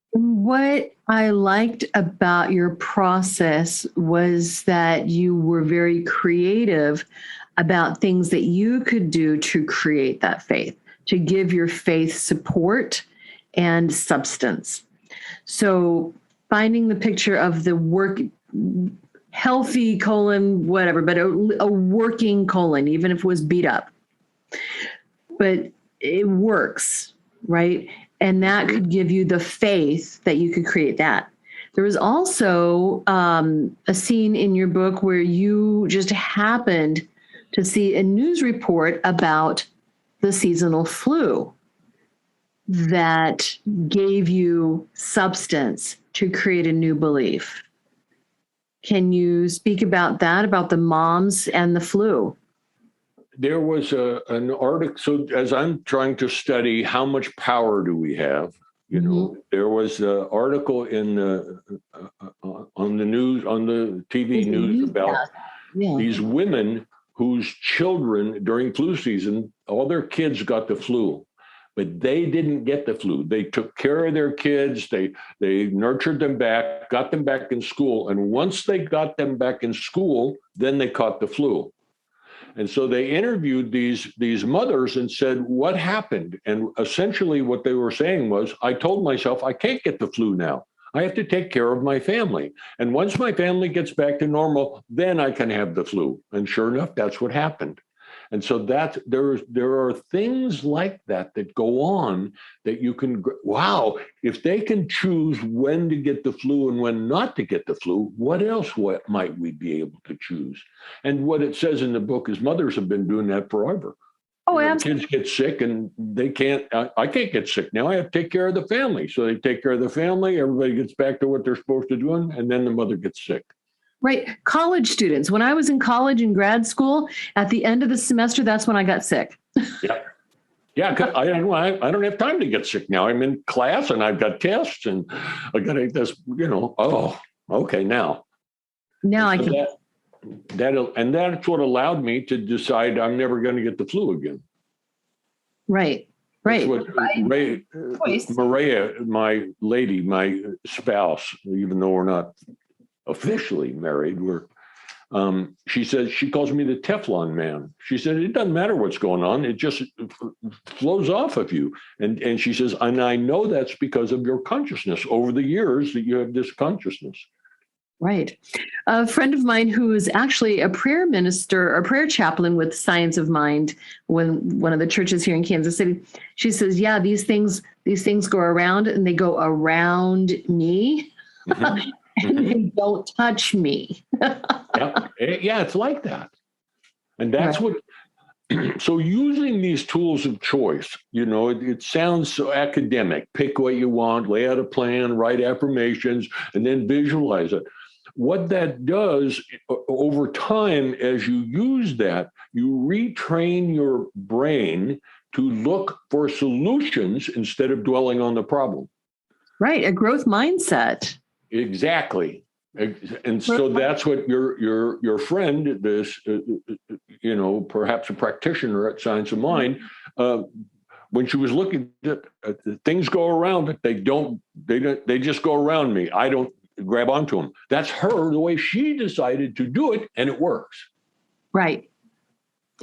What I liked about your process was that you were very creative about things that you could do to create that faith, to give your faith support and substance. So finding the picture of the healthy colon, whatever, but a working colon, even if it was beat up. But it works, right? And that could give you the faith that you could create that. There was also a scene in your book where you just happened to see a news report about the seasonal flu that gave you substance to create a new belief. Can you speak about that, about the moms and the flu? There was an article. So as I'm trying to study how much power do we have, there was an article in on the news, on the TV news about these women whose children during flu season, all their kids got the flu, but they didn't get the flu. They took care of their kids. They nurtured them back, got them back in school. And once they got them back in school, then they caught the flu. And so they interviewed these mothers and said, what happened? And essentially what they were saying was, I told myself, I can't get the flu now. I have to take care of my family. And once my family gets back to normal, then I can have the flu. And sure enough, that's what happened. And so there are things like that go on that you can, wow, if they can choose when to get the flu and when not to get the flu, what might we be able to choose? And what it says in the book is mothers have been doing that forever. Oh, absolutely. Kids get sick and I can't get sick now. I have to take care of the family. So they take care of the family. Everybody gets back to what they're supposed to do. And then the mother gets sick. Right. College students. When I was in college and grad school, at the end of the semester, that's when I got sick. Yeah. Yeah. I don't have time to get sick now. I'm in class and I've got tests and I got to this, okay, now. Now I can. And that's what allowed me to decide I'm never going to get the flu again. Right. Right. That's what Maria, my lady, my spouse, even though we're not officially married, She says, she calls me the Teflon man. She said, it doesn't matter what's going on. It just flows off of you. And she says, and I know that's because of your consciousness over the years that you have this consciousness. Right. A friend of mine who is actually a prayer minister or prayer chaplain with Science of Mind, when one of the churches here in Kansas City, she says, yeah, these things go around and they go around me. Mm-hmm. And they don't touch me. Yeah, it's like that. And that's right. So using these tools of choice, it sounds so academic. Pick what you want, lay out a plan, write affirmations, and then visualize it. What that does over time, as you use that, you retrain your brain to look for solutions instead of dwelling on the problem. Right. A growth mindset. Exactly. And so that's what your friend, this, perhaps a practitioner at Science of Mind, when she was looking at things go around, they just go around me. I don't grab onto them. That's the way she decided to do it, and it works. Right.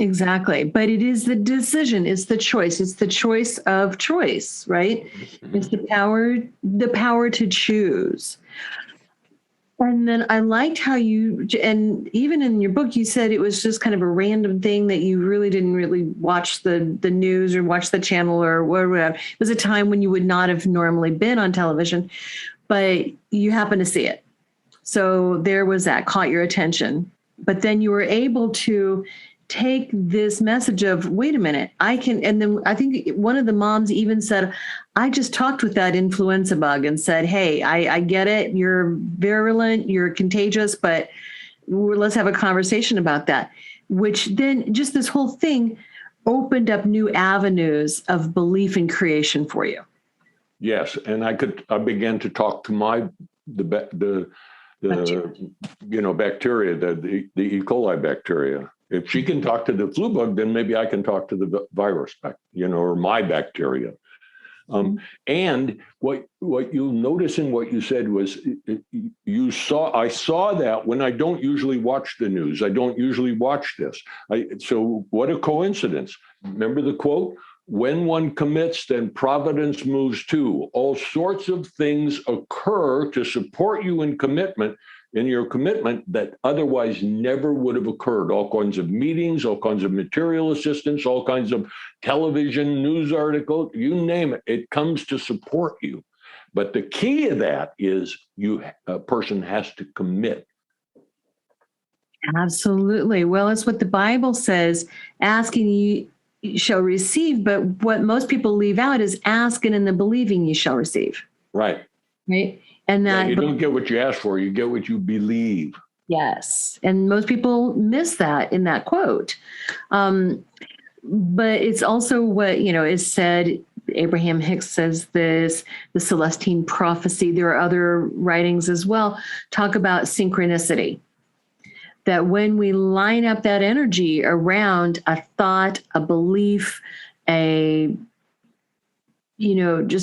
Exactly. But it is the decision. It's the choice. It's the choice of choice, right? Mm-hmm. It's the power to choose. And then I liked how and even in your book, you said it was just kind of a random thing that you really didn't really watch the news or watch the channel or whatever. It was a time when you would not have normally been on television, but you happened to see it. So there was that caught your attention. But then you were able to take this message of, wait a minute, I can, and then I think one of the moms even said, I just talked with that influenza bug and said, hey, I get it. You're virulent, you're contagious, but let's have a conversation about that. Which then just this whole thing opened up new avenues of belief in creation for you. Yes. And I began to talk to the bacteria, the E. coli bacteria. If she can talk to the flu bug, then maybe I can talk to the virus, or my bacteria. And what you'll notice in what you said was I saw that when I don't usually watch the news. I don't usually watch this. So what a coincidence. Remember the quote? When one commits, then providence moves too. All sorts of things occur to support you in your commitment that otherwise never would have occurred. All kinds of meetings, all kinds of material assistance, all kinds of television, news articles, you name it. It comes to support you. But the key to that is a person has to commit. Absolutely. Well, it's what the Bible says, asking you shall receive. But what most people leave out is ask, and in the believing you shall receive. Right. Right. And that you don't get what you ask for, you get what you believe. Yes. And most people miss that in that quote. But it's also what, is said. Abraham Hicks says this, the Celestine Prophecy. There are other writings as well, talk about synchronicity. That when we line up that energy around a thought, a belief, just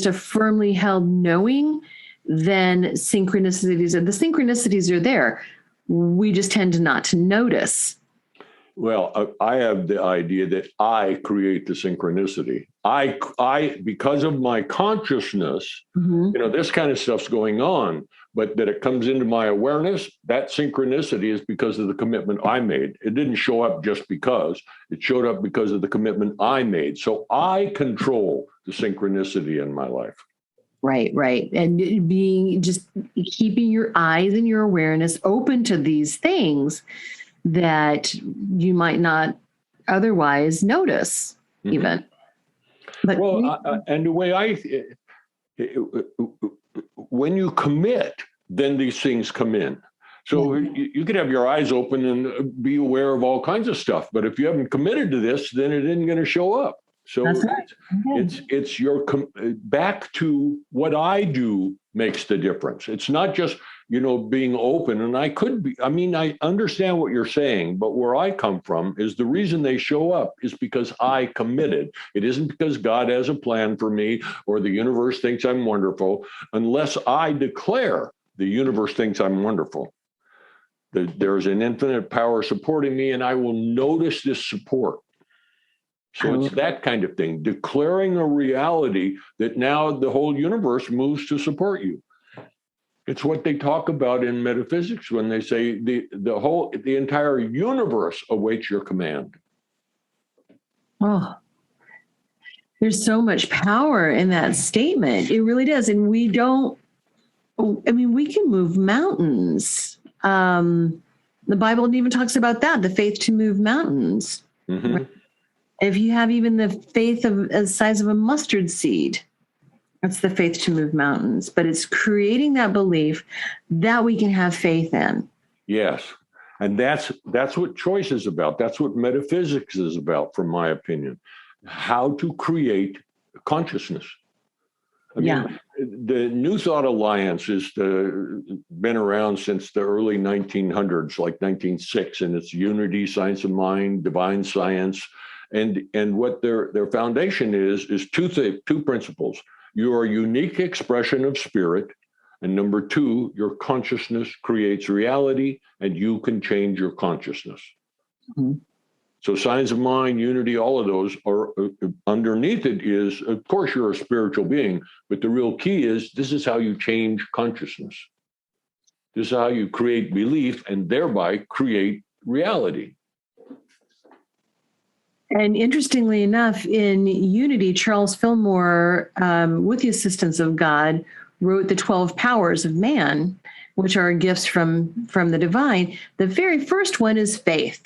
a firmly held knowing, then the synchronicities are there. We just tend not to notice. Well, I have the idea that I create the synchronicity. I because of my consciousness, this kind of stuff's going on, but that it comes into my awareness, that synchronicity is because of the commitment I made. It didn't show up just because. It showed up because of the commitment I made. So I control the synchronicity in my life. Right. And just keeping your eyes and your awareness open to these things that you might not otherwise notice even. But and the way when you commit, then these things come in. So you could have your eyes open and be aware of all kinds of stuff. But if you haven't committed to this, then it isn't going to show up. So it's your back to what I do makes the difference. It's not just, being open. And I understand what you're saying, but where I come from is the reason they show up is because I committed. It isn't because God has a plan for me or the universe thinks I'm wonderful, unless I declare the universe thinks I'm wonderful. There's an infinite power supporting me, and I will notice this support. So it's that kind of thing, declaring a reality that now the whole universe moves to support you. It's what they talk about in metaphysics when they say the entire universe awaits your command. Oh, there's so much power in that statement. It really does. And we can move mountains. The Bible even talks about that, the faith to move mountains. Mm-hmm. Right? If you have even the faith of the size of a mustard seed, that's the faith to move mountains. But it's creating that belief that we can have faith in. Yes. And that's what choice is about. That's what metaphysics is about, from my opinion. How to create consciousness. I mean, the New Thought Alliance has been around since the early 1900s, like 1906, and it's unity, science of mind, divine science. And what their foundation is two principles. You are a unique expression of spirit. And number two, your consciousness creates reality, and you can change your consciousness. Mm-hmm. So science of mind, unity, all of those are underneath it is, of course, you're a spiritual being, but the real key is this is how you change consciousness. This is how you create belief and thereby create reality. And interestingly enough, in Unity, Charles Fillmore, with the assistance of God, wrote the 12 powers of man, which are gifts from the divine. The very first one is faith.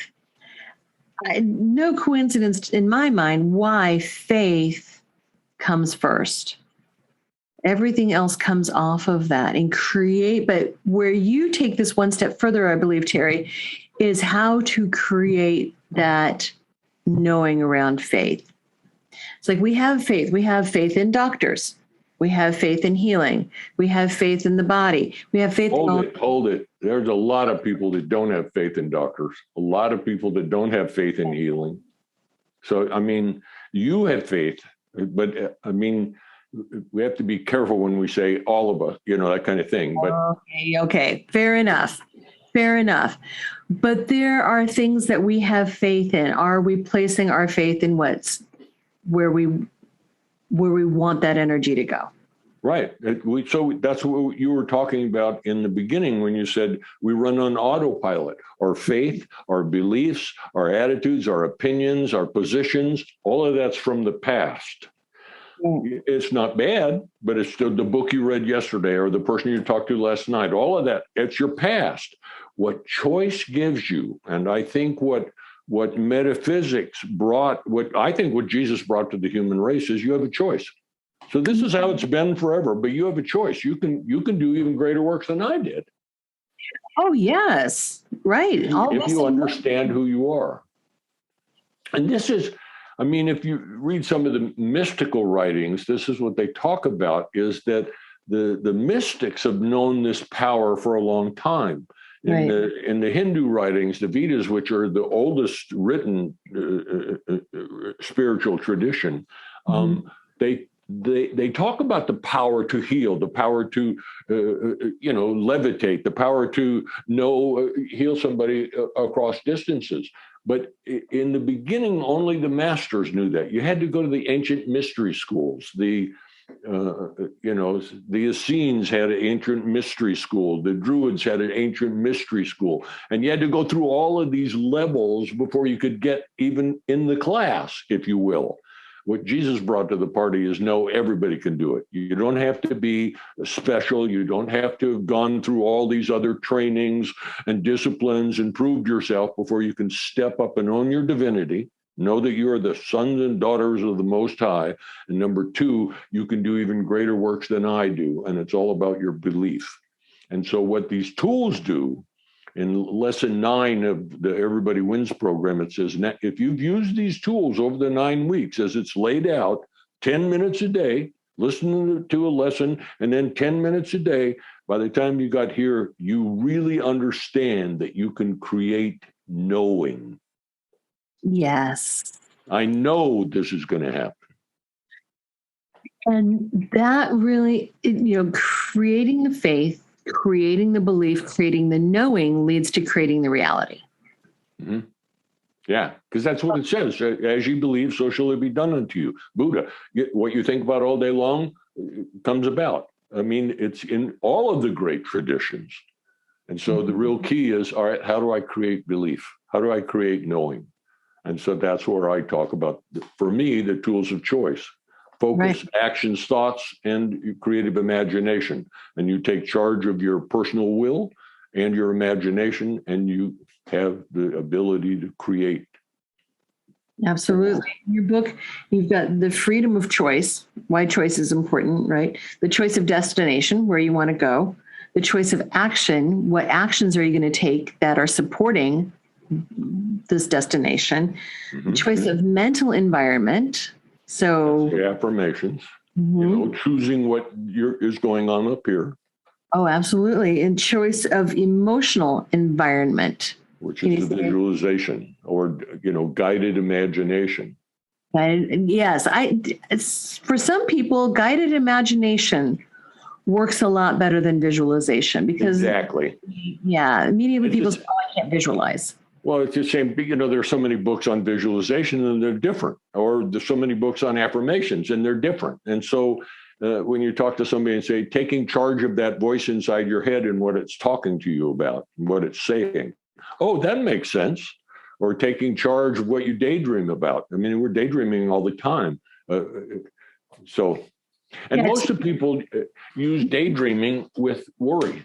No coincidence in my mind why faith comes first. Everything else comes off of that and but where you take this one step further, I believe, Terry, is how to create that knowing around faith. It's like we have faith. We have faith in doctors. We have faith in healing. We have faith in the body. We have faith Hold it. There's a lot of people that don't have faith in doctors. A lot of people that don't have faith in healing. So, I mean, you have faith, but I mean, we have to be careful when we say all of us, that kind of thing. But okay. Fair enough. But there are things that we have faith in. Are we placing our faith in where we want that energy to go? Right. So that's what you were talking about in the beginning when you said we run on autopilot. Our faith, our beliefs, our attitudes, our opinions, our positions, all of that's from the past. Yeah. It's not bad, but it's still the book you read yesterday or the person you talked to last night. All of that, it's your past. What choice gives you, and I think what metaphysics what Jesus brought to the human race is you have a choice. So this is how it's been forever, but you have a choice. You can do even greater works than I did. Oh, yes. Right. If you understand who you are. And this is, I mean, if you read some of the mystical writings, this is what they talk about, is that the mystics have known this power for a long time. In the Hindu writings, the Vedas, which are the oldest written spiritual tradition, they talk about the power to heal, the power to levitate, the power to heal somebody across distances. But in the beginning, only the masters knew that. You had to go to the ancient mystery schools. The Essenes had an ancient mystery school. The Druids had an ancient mystery school. And you had to go through all of these levels before you could get even in the class, if you will. What Jesus brought to the party is everybody can do it. You don't have to be special. You don't have to have gone through all these other trainings and disciplines and proved yourself before you can step up and own your divinity. Know that you are the sons and daughters of the Most High. And number two, you can do even greater works than I do. And it's all about your belief. And so what these tools do, in lesson 9 of the Everybody Wins program, it says, if you've used these tools over the 9 weeks as it's laid out, 10 minutes a day, listen to a lesson, and then 10 minutes a day, by the time you got here, you really understand that you can create knowing. Yes. I know this is going to happen. And that really, creating the faith creating the belief, creating the knowing leads to creating the reality. Mm-hmm. Yeah, because that's what it says. As you believe, so shall it be done unto you. Buddha, what you think about all day long comes about. I mean, it's in all of the great traditions. And so the real key is, all right, how do I create belief? How do I create knowing? And so that's where I talk about, for me, the tools of choice. Focus, actions, thoughts, and creative imagination. And you take charge of your personal will and your imagination, and you have the ability to create. Absolutely. In your book, you've got the freedom of choice, why choice is important, right? The choice of destination, where you want to go. The choice of action, what actions are you going to take that are supporting this destination? The choice of mental environment. So the affirmations, choosing what is going on up here. Oh, absolutely. And choice of emotional environment. Which is the visualization or, guided imagination. Yes. For some people, guided imagination works a lot better than visualization because exactly. Yeah. Immediately people say, I can't visualize. Well, it's the same, there's so many books on visualization and they're different, or there's so many books on affirmations and they're different. And so when you talk to somebody and say, taking charge of that voice inside your head and what it's talking to you about, and what it's saying. Oh, that makes sense. Or taking charge of what you daydream about. I mean, we're daydreaming all the time. Most of people use daydreaming with worry.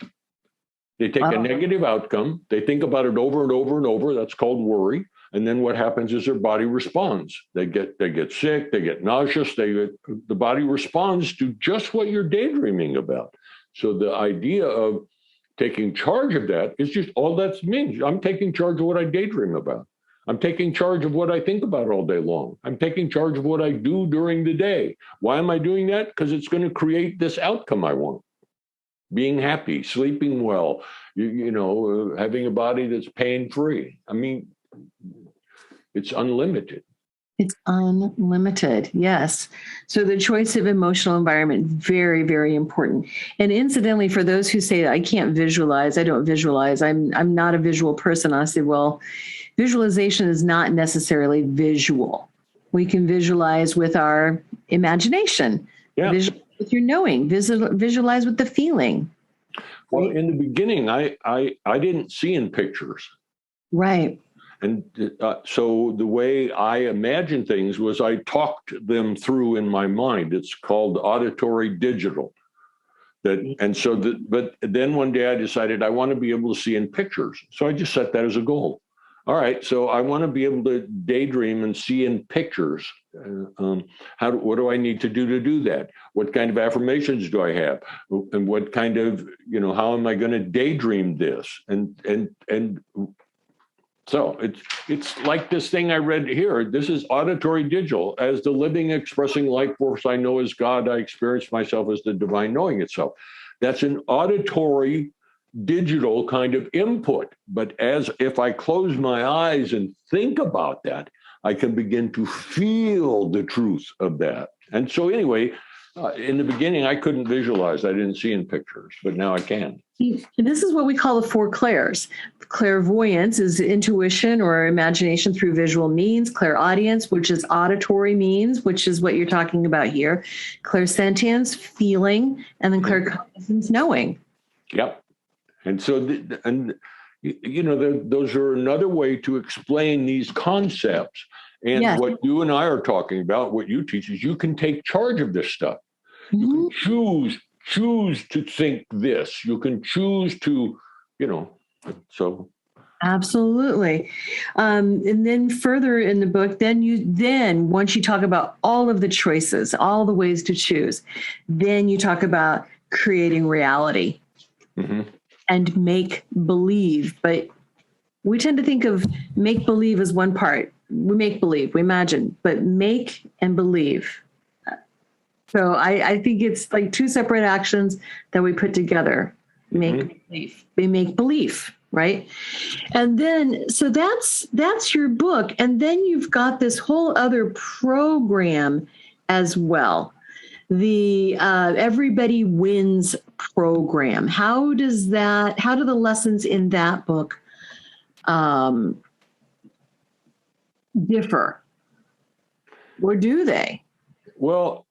They take a negative outcome. They think about it over and over and over. That's called worry. And then what happens is their body responds. They get sick. They get nauseous. The body responds to just what you're daydreaming about. So the idea of taking charge of that is just all that means. I'm taking charge of what I daydream about. I'm taking charge of what I think about all day long. I'm taking charge of what I do during the day. Why am I doing that? Because it's going to create this outcome I want. Being happy, sleeping well, having a body that's pain-free. I mean, it's unlimited. It's unlimited. Yes. So the choice of emotional environment, very, very important. And incidentally, for those who say, I can't visualize, I don't visualize, I'm not a visual person, I say, well, visualization is not necessarily visual. We can visualize with our imagination, visualize with your knowing, visualize with the feeling. Well, in the beginning, I didn't see in pictures. Right. And so the way I imagined things was I talked them through in my mind. It's called auditory digital. But then one day I decided I want to be able to see in pictures. So I just set that as a goal. All right, so I want to be able to daydream and see in pictures. What do I need to do that? What kind of affirmations do I have? And what kind of, how am I going to daydream this? And so it's like this thing I read here. This is auditory digital. As the living, expressing life force I know as God, I experience myself as the divine knowing itself. That's an auditory digital kind of input. But as if I close my eyes and think about that, I can begin to feel the truth of that. And so anyway, in the beginning, I couldn't visualize. I didn't see in pictures, but now I can. And this is what we call the four clairs. Clairvoyance is intuition or imagination through visual means. Clairaudience, which is auditory means, which is what you're talking about here. Clairsentience, feeling, and then claircognizance, knowing. Yep. And so, those are another way to explain these concepts. And what you and I are talking about, what you teach, is you can take charge of this stuff. You can choose to think this. You can choose to, so. Absolutely. And then further in the book, once you talk about all of the choices, all the ways to choose, then you talk about creating reality. Mm-hmm. And make believe. But we tend to think of make believe as one part. We make believe, we imagine, but make and believe. So I think it's like two separate actions that we put together. Make believe. We make belief, right? And then, so that's your book. And then you've got this whole other program as well. the Everybody Wins program. How do the lessons in that book differ? Or do they? Well,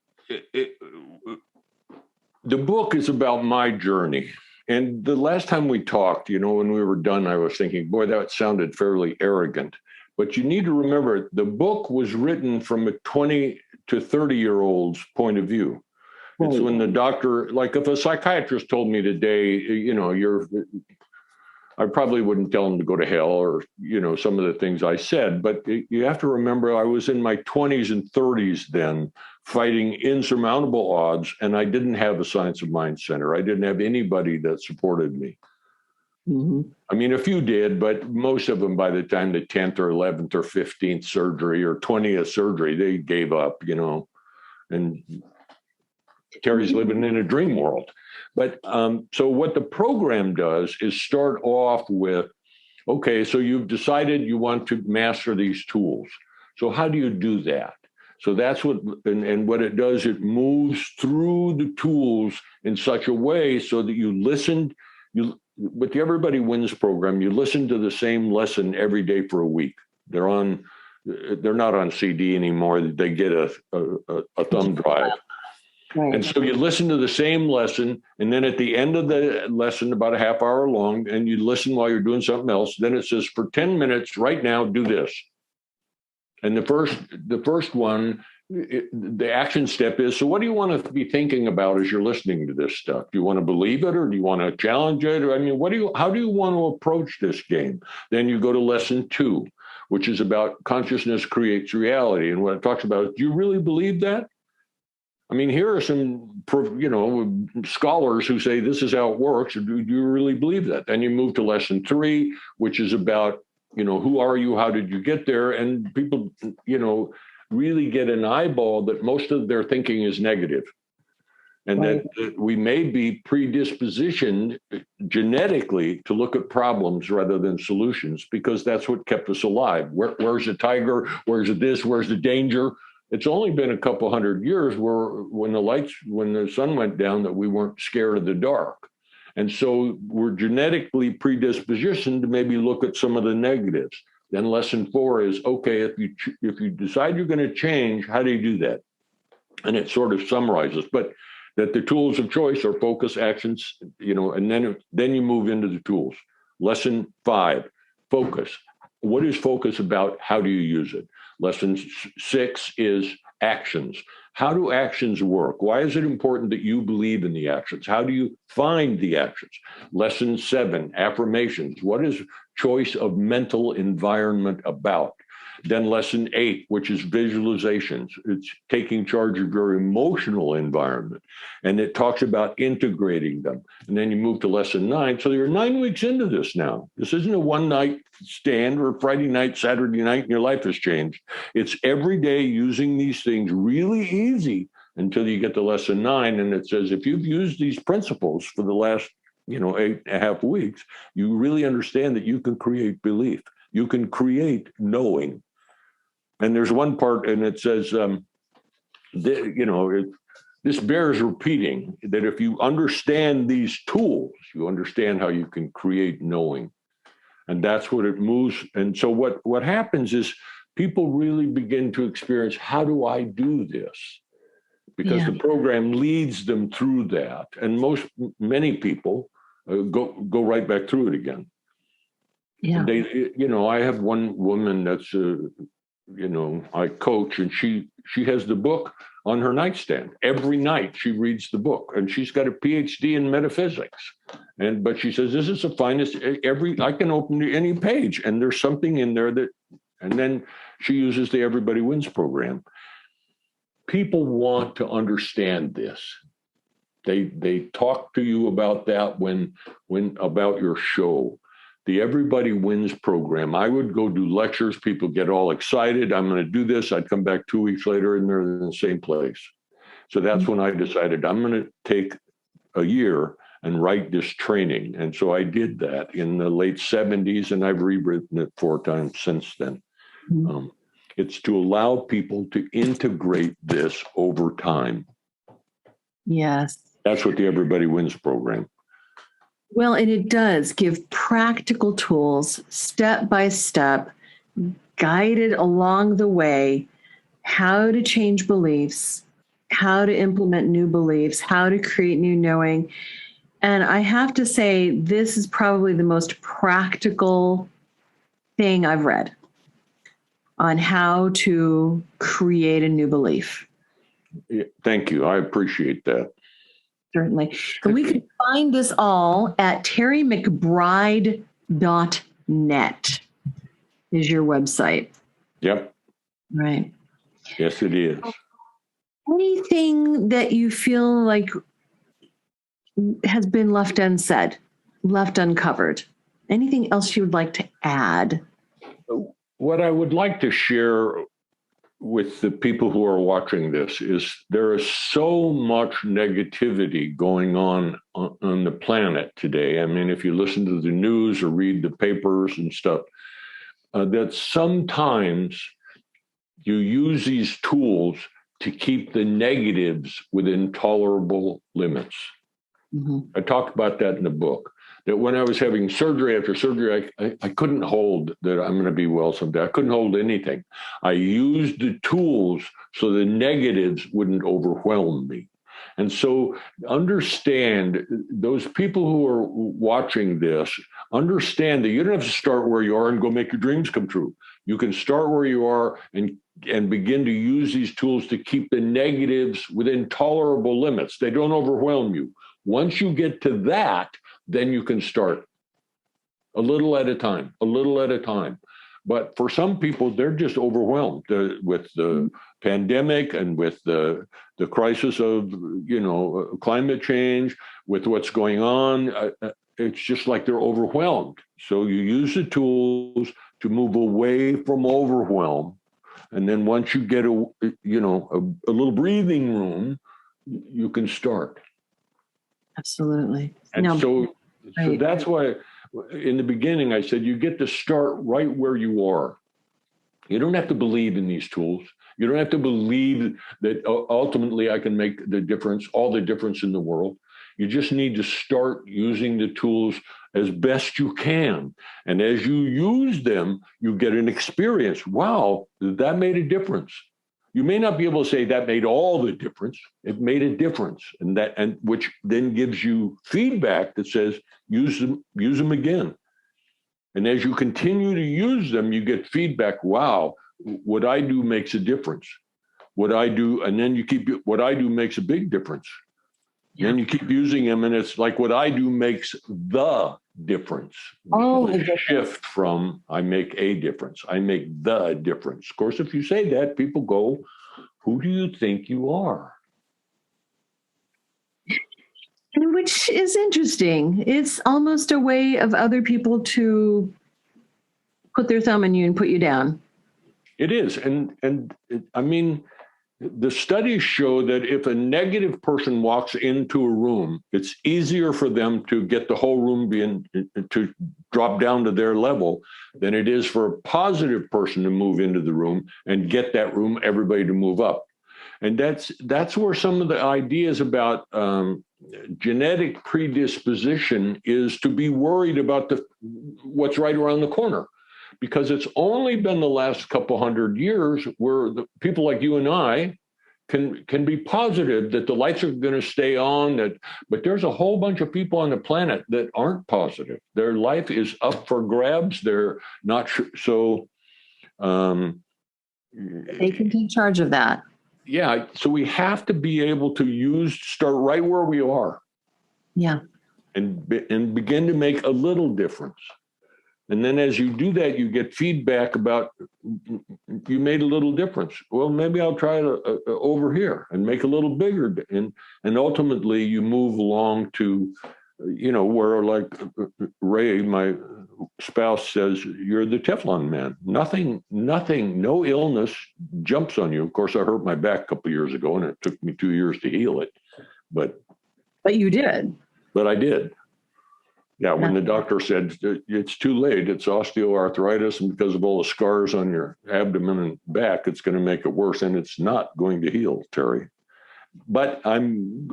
the book is about my journey. And the last time we talked, when we were done, I was thinking, boy, that sounded fairly arrogant. But you need to remember, the book was written from a 20 to 30-year-old's point of view. Right. It's when the doctor, like if a psychiatrist told me today, I probably wouldn't tell him to go to hell or, some of the things I said. But you have to remember, I was in my 20s and 30s then, fighting insurmountable odds, and I didn't have a Science of Mind Center. I didn't have anybody that supported me. Mm-hmm. I mean, a few did, but most of them, by the time the 10th or 11th or 15th surgery or 20th surgery, they gave up, and Terry's living in a dream world. But so what the program does is start off with, okay, so you've decided you want to master these tools. So how do you do that? So that's what, and what it does, it moves through the tools in such a way so that you listen, with the Everybody Wins program, you listen to the same lesson every day for a week. They're not on CD anymore. They get a thumb drive. Right. And so you listen to the same lesson, and then at the end of the lesson, about a half hour long, and you listen while you're doing something else, then it says, for 10 minutes right now, do this. And the first one, the action step is, so what do you want to be thinking about as you're listening to this stuff? Do you want to believe it, or do you want to challenge it? Or, how do you want to approach this game? Then you go to lesson 2, which is about consciousness creates reality. And what it talks about is, do you really believe that? I mean, here are some, scholars who say this is how it works. Or do you really believe that? Then you move to lesson 3, which is about, who are you? How did you get there? And people, really get an eyeball that most of their thinking is negative. And right. that we may be predispositioned genetically to look at problems rather than solutions, because that's what kept us alive. Where's the tiger? Where's this? Where's the danger? It's only been a couple hundred years when the sun went down, that we weren't scared of the dark. And so we're genetically predispositioned to maybe look at some of the negatives. Then lesson 4 is, okay, if you decide you're going to change, how do you do that? And it sort of summarizes, but that the tools of choice are focus, actions, and then you move into the tools. Lesson 5, focus. What is focus about? How do you use it? Lesson 6 is actions. How do actions work? Why is it important that you believe in the actions? How do you find the actions? Lesson 7, affirmations. What is choice of mental environment about? Then lesson 8, which is visualizations. It's taking charge of your emotional environment. And it talks about integrating them. And then you move to lesson 9. So you're 9 weeks into this now. This isn't a one-night stand or Friday night, Saturday night, and your life has changed. It's every day using these things really easy until you get to lesson 9. And it says, if you've used these principles for the last 8.5 weeks, you really understand that you can create belief. You can create knowing. And there's one part, and it says, this bears repeating, that if you understand these tools, you understand how you can create knowing. And that's what it moves. And so what happens is people really begin to experience, how do I do this? Because the program leads them through that. And many people go right back through it again. Yeah. They, I have one woman that's I coach, and she has the book on her nightstand. Every night she reads the book, and she's got a PhD in metaphysics. But she says, this is the finest, I can open any page, and there's something in there and then she uses the Everybody Wins program. People want to understand this. They talk to you about that when about your show. The Everybody Wins program, I would go do lectures. People get all excited. I'm going to do this. I'd come back 2 weeks later and they're in the same place. So that's when I decided I'm going to take a year and write this training. And so I did that in the late 70s, and I've rewritten it 4 times since then. It's to allow people to integrate this over time. Yes. That's what the Everybody Wins program. Well, and it does give practical tools, step by step, guided along the way, how to change beliefs, how to implement new beliefs, how to create new knowing. And I have to say, this is probably the most practical thing I've read on how to create a new belief. Thank you. I appreciate that. Certainly. And we can find this all at terrymcbride.net is your website. Yep. Right. Yes, it is. Anything that you feel like has been left unsaid, left uncovered? Anything else you would like to add? What I would like to share with the people who are watching this is there is so much negativity going on the planet today. I mean, if you listen to the news or read the papers and stuff, that sometimes you use these tools to keep the negatives within tolerable limits. Mm-hmm. I talked about that in the book, that when I was having surgery after surgery, I couldn't hold that I'm going to be well someday. I couldn't hold anything. I used the tools so the negatives wouldn't overwhelm me. And so understand, those people who are watching this, understand that you don't have to start where you are and go make your dreams come true. You can start where you are and begin to use these tools to keep the negatives within tolerable limits. They don't overwhelm you. Once you get to that, then you can start a little at a time, a little at a time. But for some people, they're just overwhelmed with the pandemic and with the crisis of, climate change, with what's going on. It's just like they're overwhelmed. So you use the tools to move away from overwhelm. And then once you get a little breathing room, you can start. Absolutely. And so that's why in the beginning I said you get to start right where you are. You don't have to believe in these tools. You don't have to believe that ultimately I can make the difference, all the difference in the world. You just need to start using the tools as best you can. And as you use them, you get an experience. Wow, that made a difference. You may not be able to say that made all the difference. It made a difference, and which then gives you feedback that says use them again. And as you continue to use them, you get feedback. Wow, what I do makes a difference. What I do, and then what I do makes a big difference. Yeah. Then you keep using them, and it's like what I do makes the difference. Shift from I make a difference. I make the difference. Of course, if you say that, people go, "Who do you think you are?" Which is interesting. It's almost a way of other people to put their thumb on you and put you down. It is, I mean, the studies show that if a negative person walks into a room, it's easier for them to get the whole room to drop down to their level than it is for a positive person to move into the room and get that room, everybody to move up. And that's where some of the ideas about genetic predisposition is to be worried about what's right around the corner. Because it's only been the last couple hundred years where the people like you and I can be positive that the lights are going to stay on. But there's a whole bunch of people on the planet that aren't positive. Their life is up for grabs. They're not sure. So they can take charge of that. Yeah. So we have to be able to start right where we are. Yeah. And begin to make a little difference. And then as you do that, you get feedback about you made a little difference. Well, maybe I'll try it over here and make a little bigger. And ultimately you move along to, where like Ray, my spouse, says, you're the Teflon man. Nothing, no illness jumps on you. Of course, I hurt my back a couple of years ago and it took me 2 years to heal it. But you did. But I did. Yeah, when the doctor said it's too late, it's osteoarthritis, and because of all the scars on your abdomen and back, it's going to make it worse, and it's not going to heal, Terry. But I'm,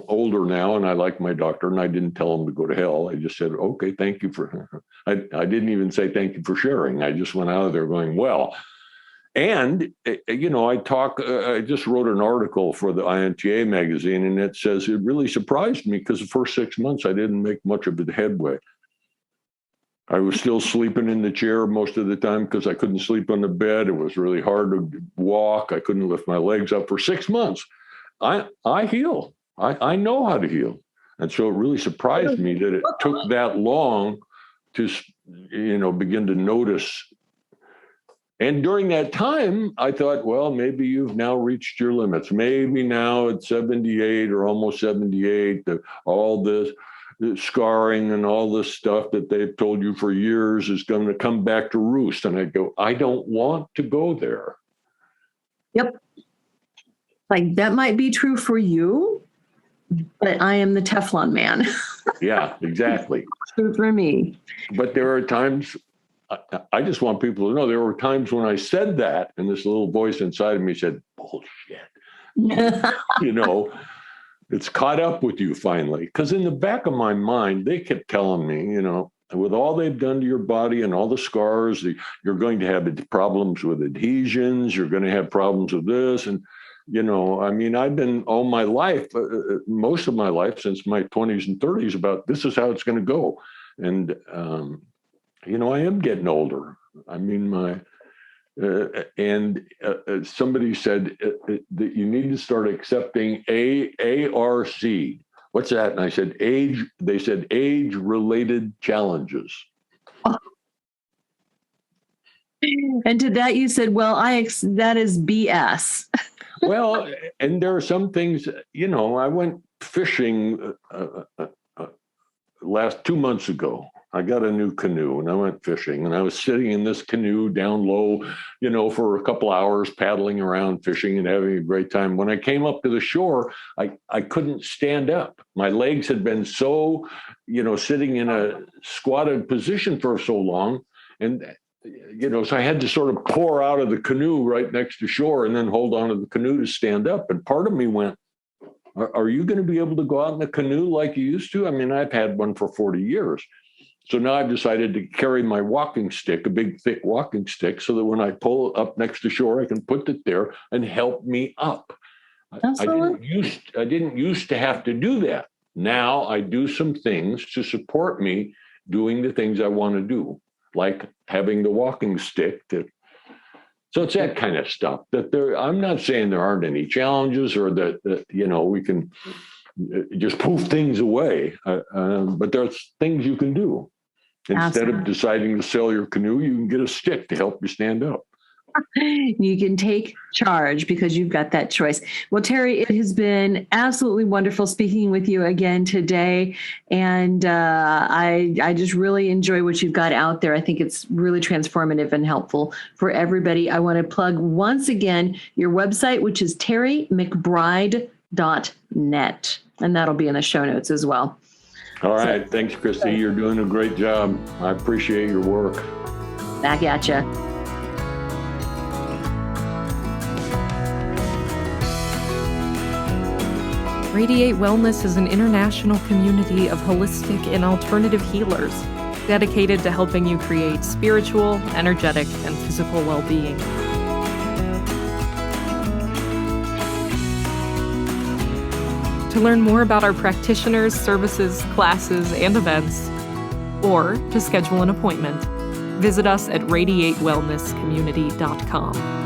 older now, and I like my doctor, and I didn't tell him to go to hell. I just said, okay, thank you for, I didn't even say thank you for sharing. I just went out of there going, well, and, I just wrote an article for the INTA magazine, and it says it really surprised me because the first 6 months I didn't make much of a headway. I was still sleeping in the chair most of the time because I couldn't sleep on the bed. It was really hard to walk. I couldn't lift my legs up for 6 months. I heal. I know how to heal. And so it really surprised me that it took that long to, begin to notice. And during that time, I thought, well, maybe you've now reached your limits. Maybe now at 78 or almost 78, all this scarring and all this stuff that they've told you for years is going to come back to roost. And I go, I don't want to go there. Yep. Like that might be true for you, but I am the Teflon man. Yeah, exactly. True for me. But there are times, I just want people to know, there were times when I said that and this little voice inside of me said, bullshit. It's caught up with you finally. Because in the back of my mind, they kept telling me, with all they've done to your body and all the scars, you're going to have problems with adhesions. You're going to have problems with this. And, I've been all my life, most of my life since my 20s and 30s about this is how it's going to go. And, I am getting older. Somebody said that you need to start accepting ARC. What's that? And I said, age. They said age-related challenges. Oh. And to that you said, well, that is BS. Well, and there are some things, I went fishing last 2 months ago. I got a new canoe and I went fishing and I was sitting in this canoe down low, for a couple hours paddling around fishing and having a great time. When I came up to the shore, I couldn't stand up. My legs had been so, sitting in a squatted position for so long. And, so I had to sort of pour out of the canoe right next to shore and then hold on to the canoe to stand up. And part of me went, are you going to be able to go out in a canoe like you used to? I've had one for 40 years. So now I've decided to carry my walking stick, a big, thick walking stick, so that when I pull up next to shore, I can put it there and help me up. I didn't used to have to do that. Now I do some things to support me doing the things I want to do, like having the walking stick. So it's that kind of stuff. I'm not saying there aren't any challenges or that we can just poof things away, but there's things you can do. Instead of deciding to sell your canoe, you can get a stick to help you stand up. You can take charge because you've got that choice. Well, Terry, it has been absolutely wonderful speaking with you again today. And I just really enjoy what you've got out there. I think it's really transformative and helpful for everybody. I want to plug once again your website, which is terrymcbride.net. And that'll be in the show notes as well. All right. Thanks, Christy. You're doing a great job. I appreciate your work. Back at you. Radiate Wellness is an international community of holistic and alternative healers dedicated to helping you create spiritual, energetic, and physical well-being. To learn more about our practitioners, services, classes, and events, or to schedule an appointment, visit us at radiatewellnesscommunity.com.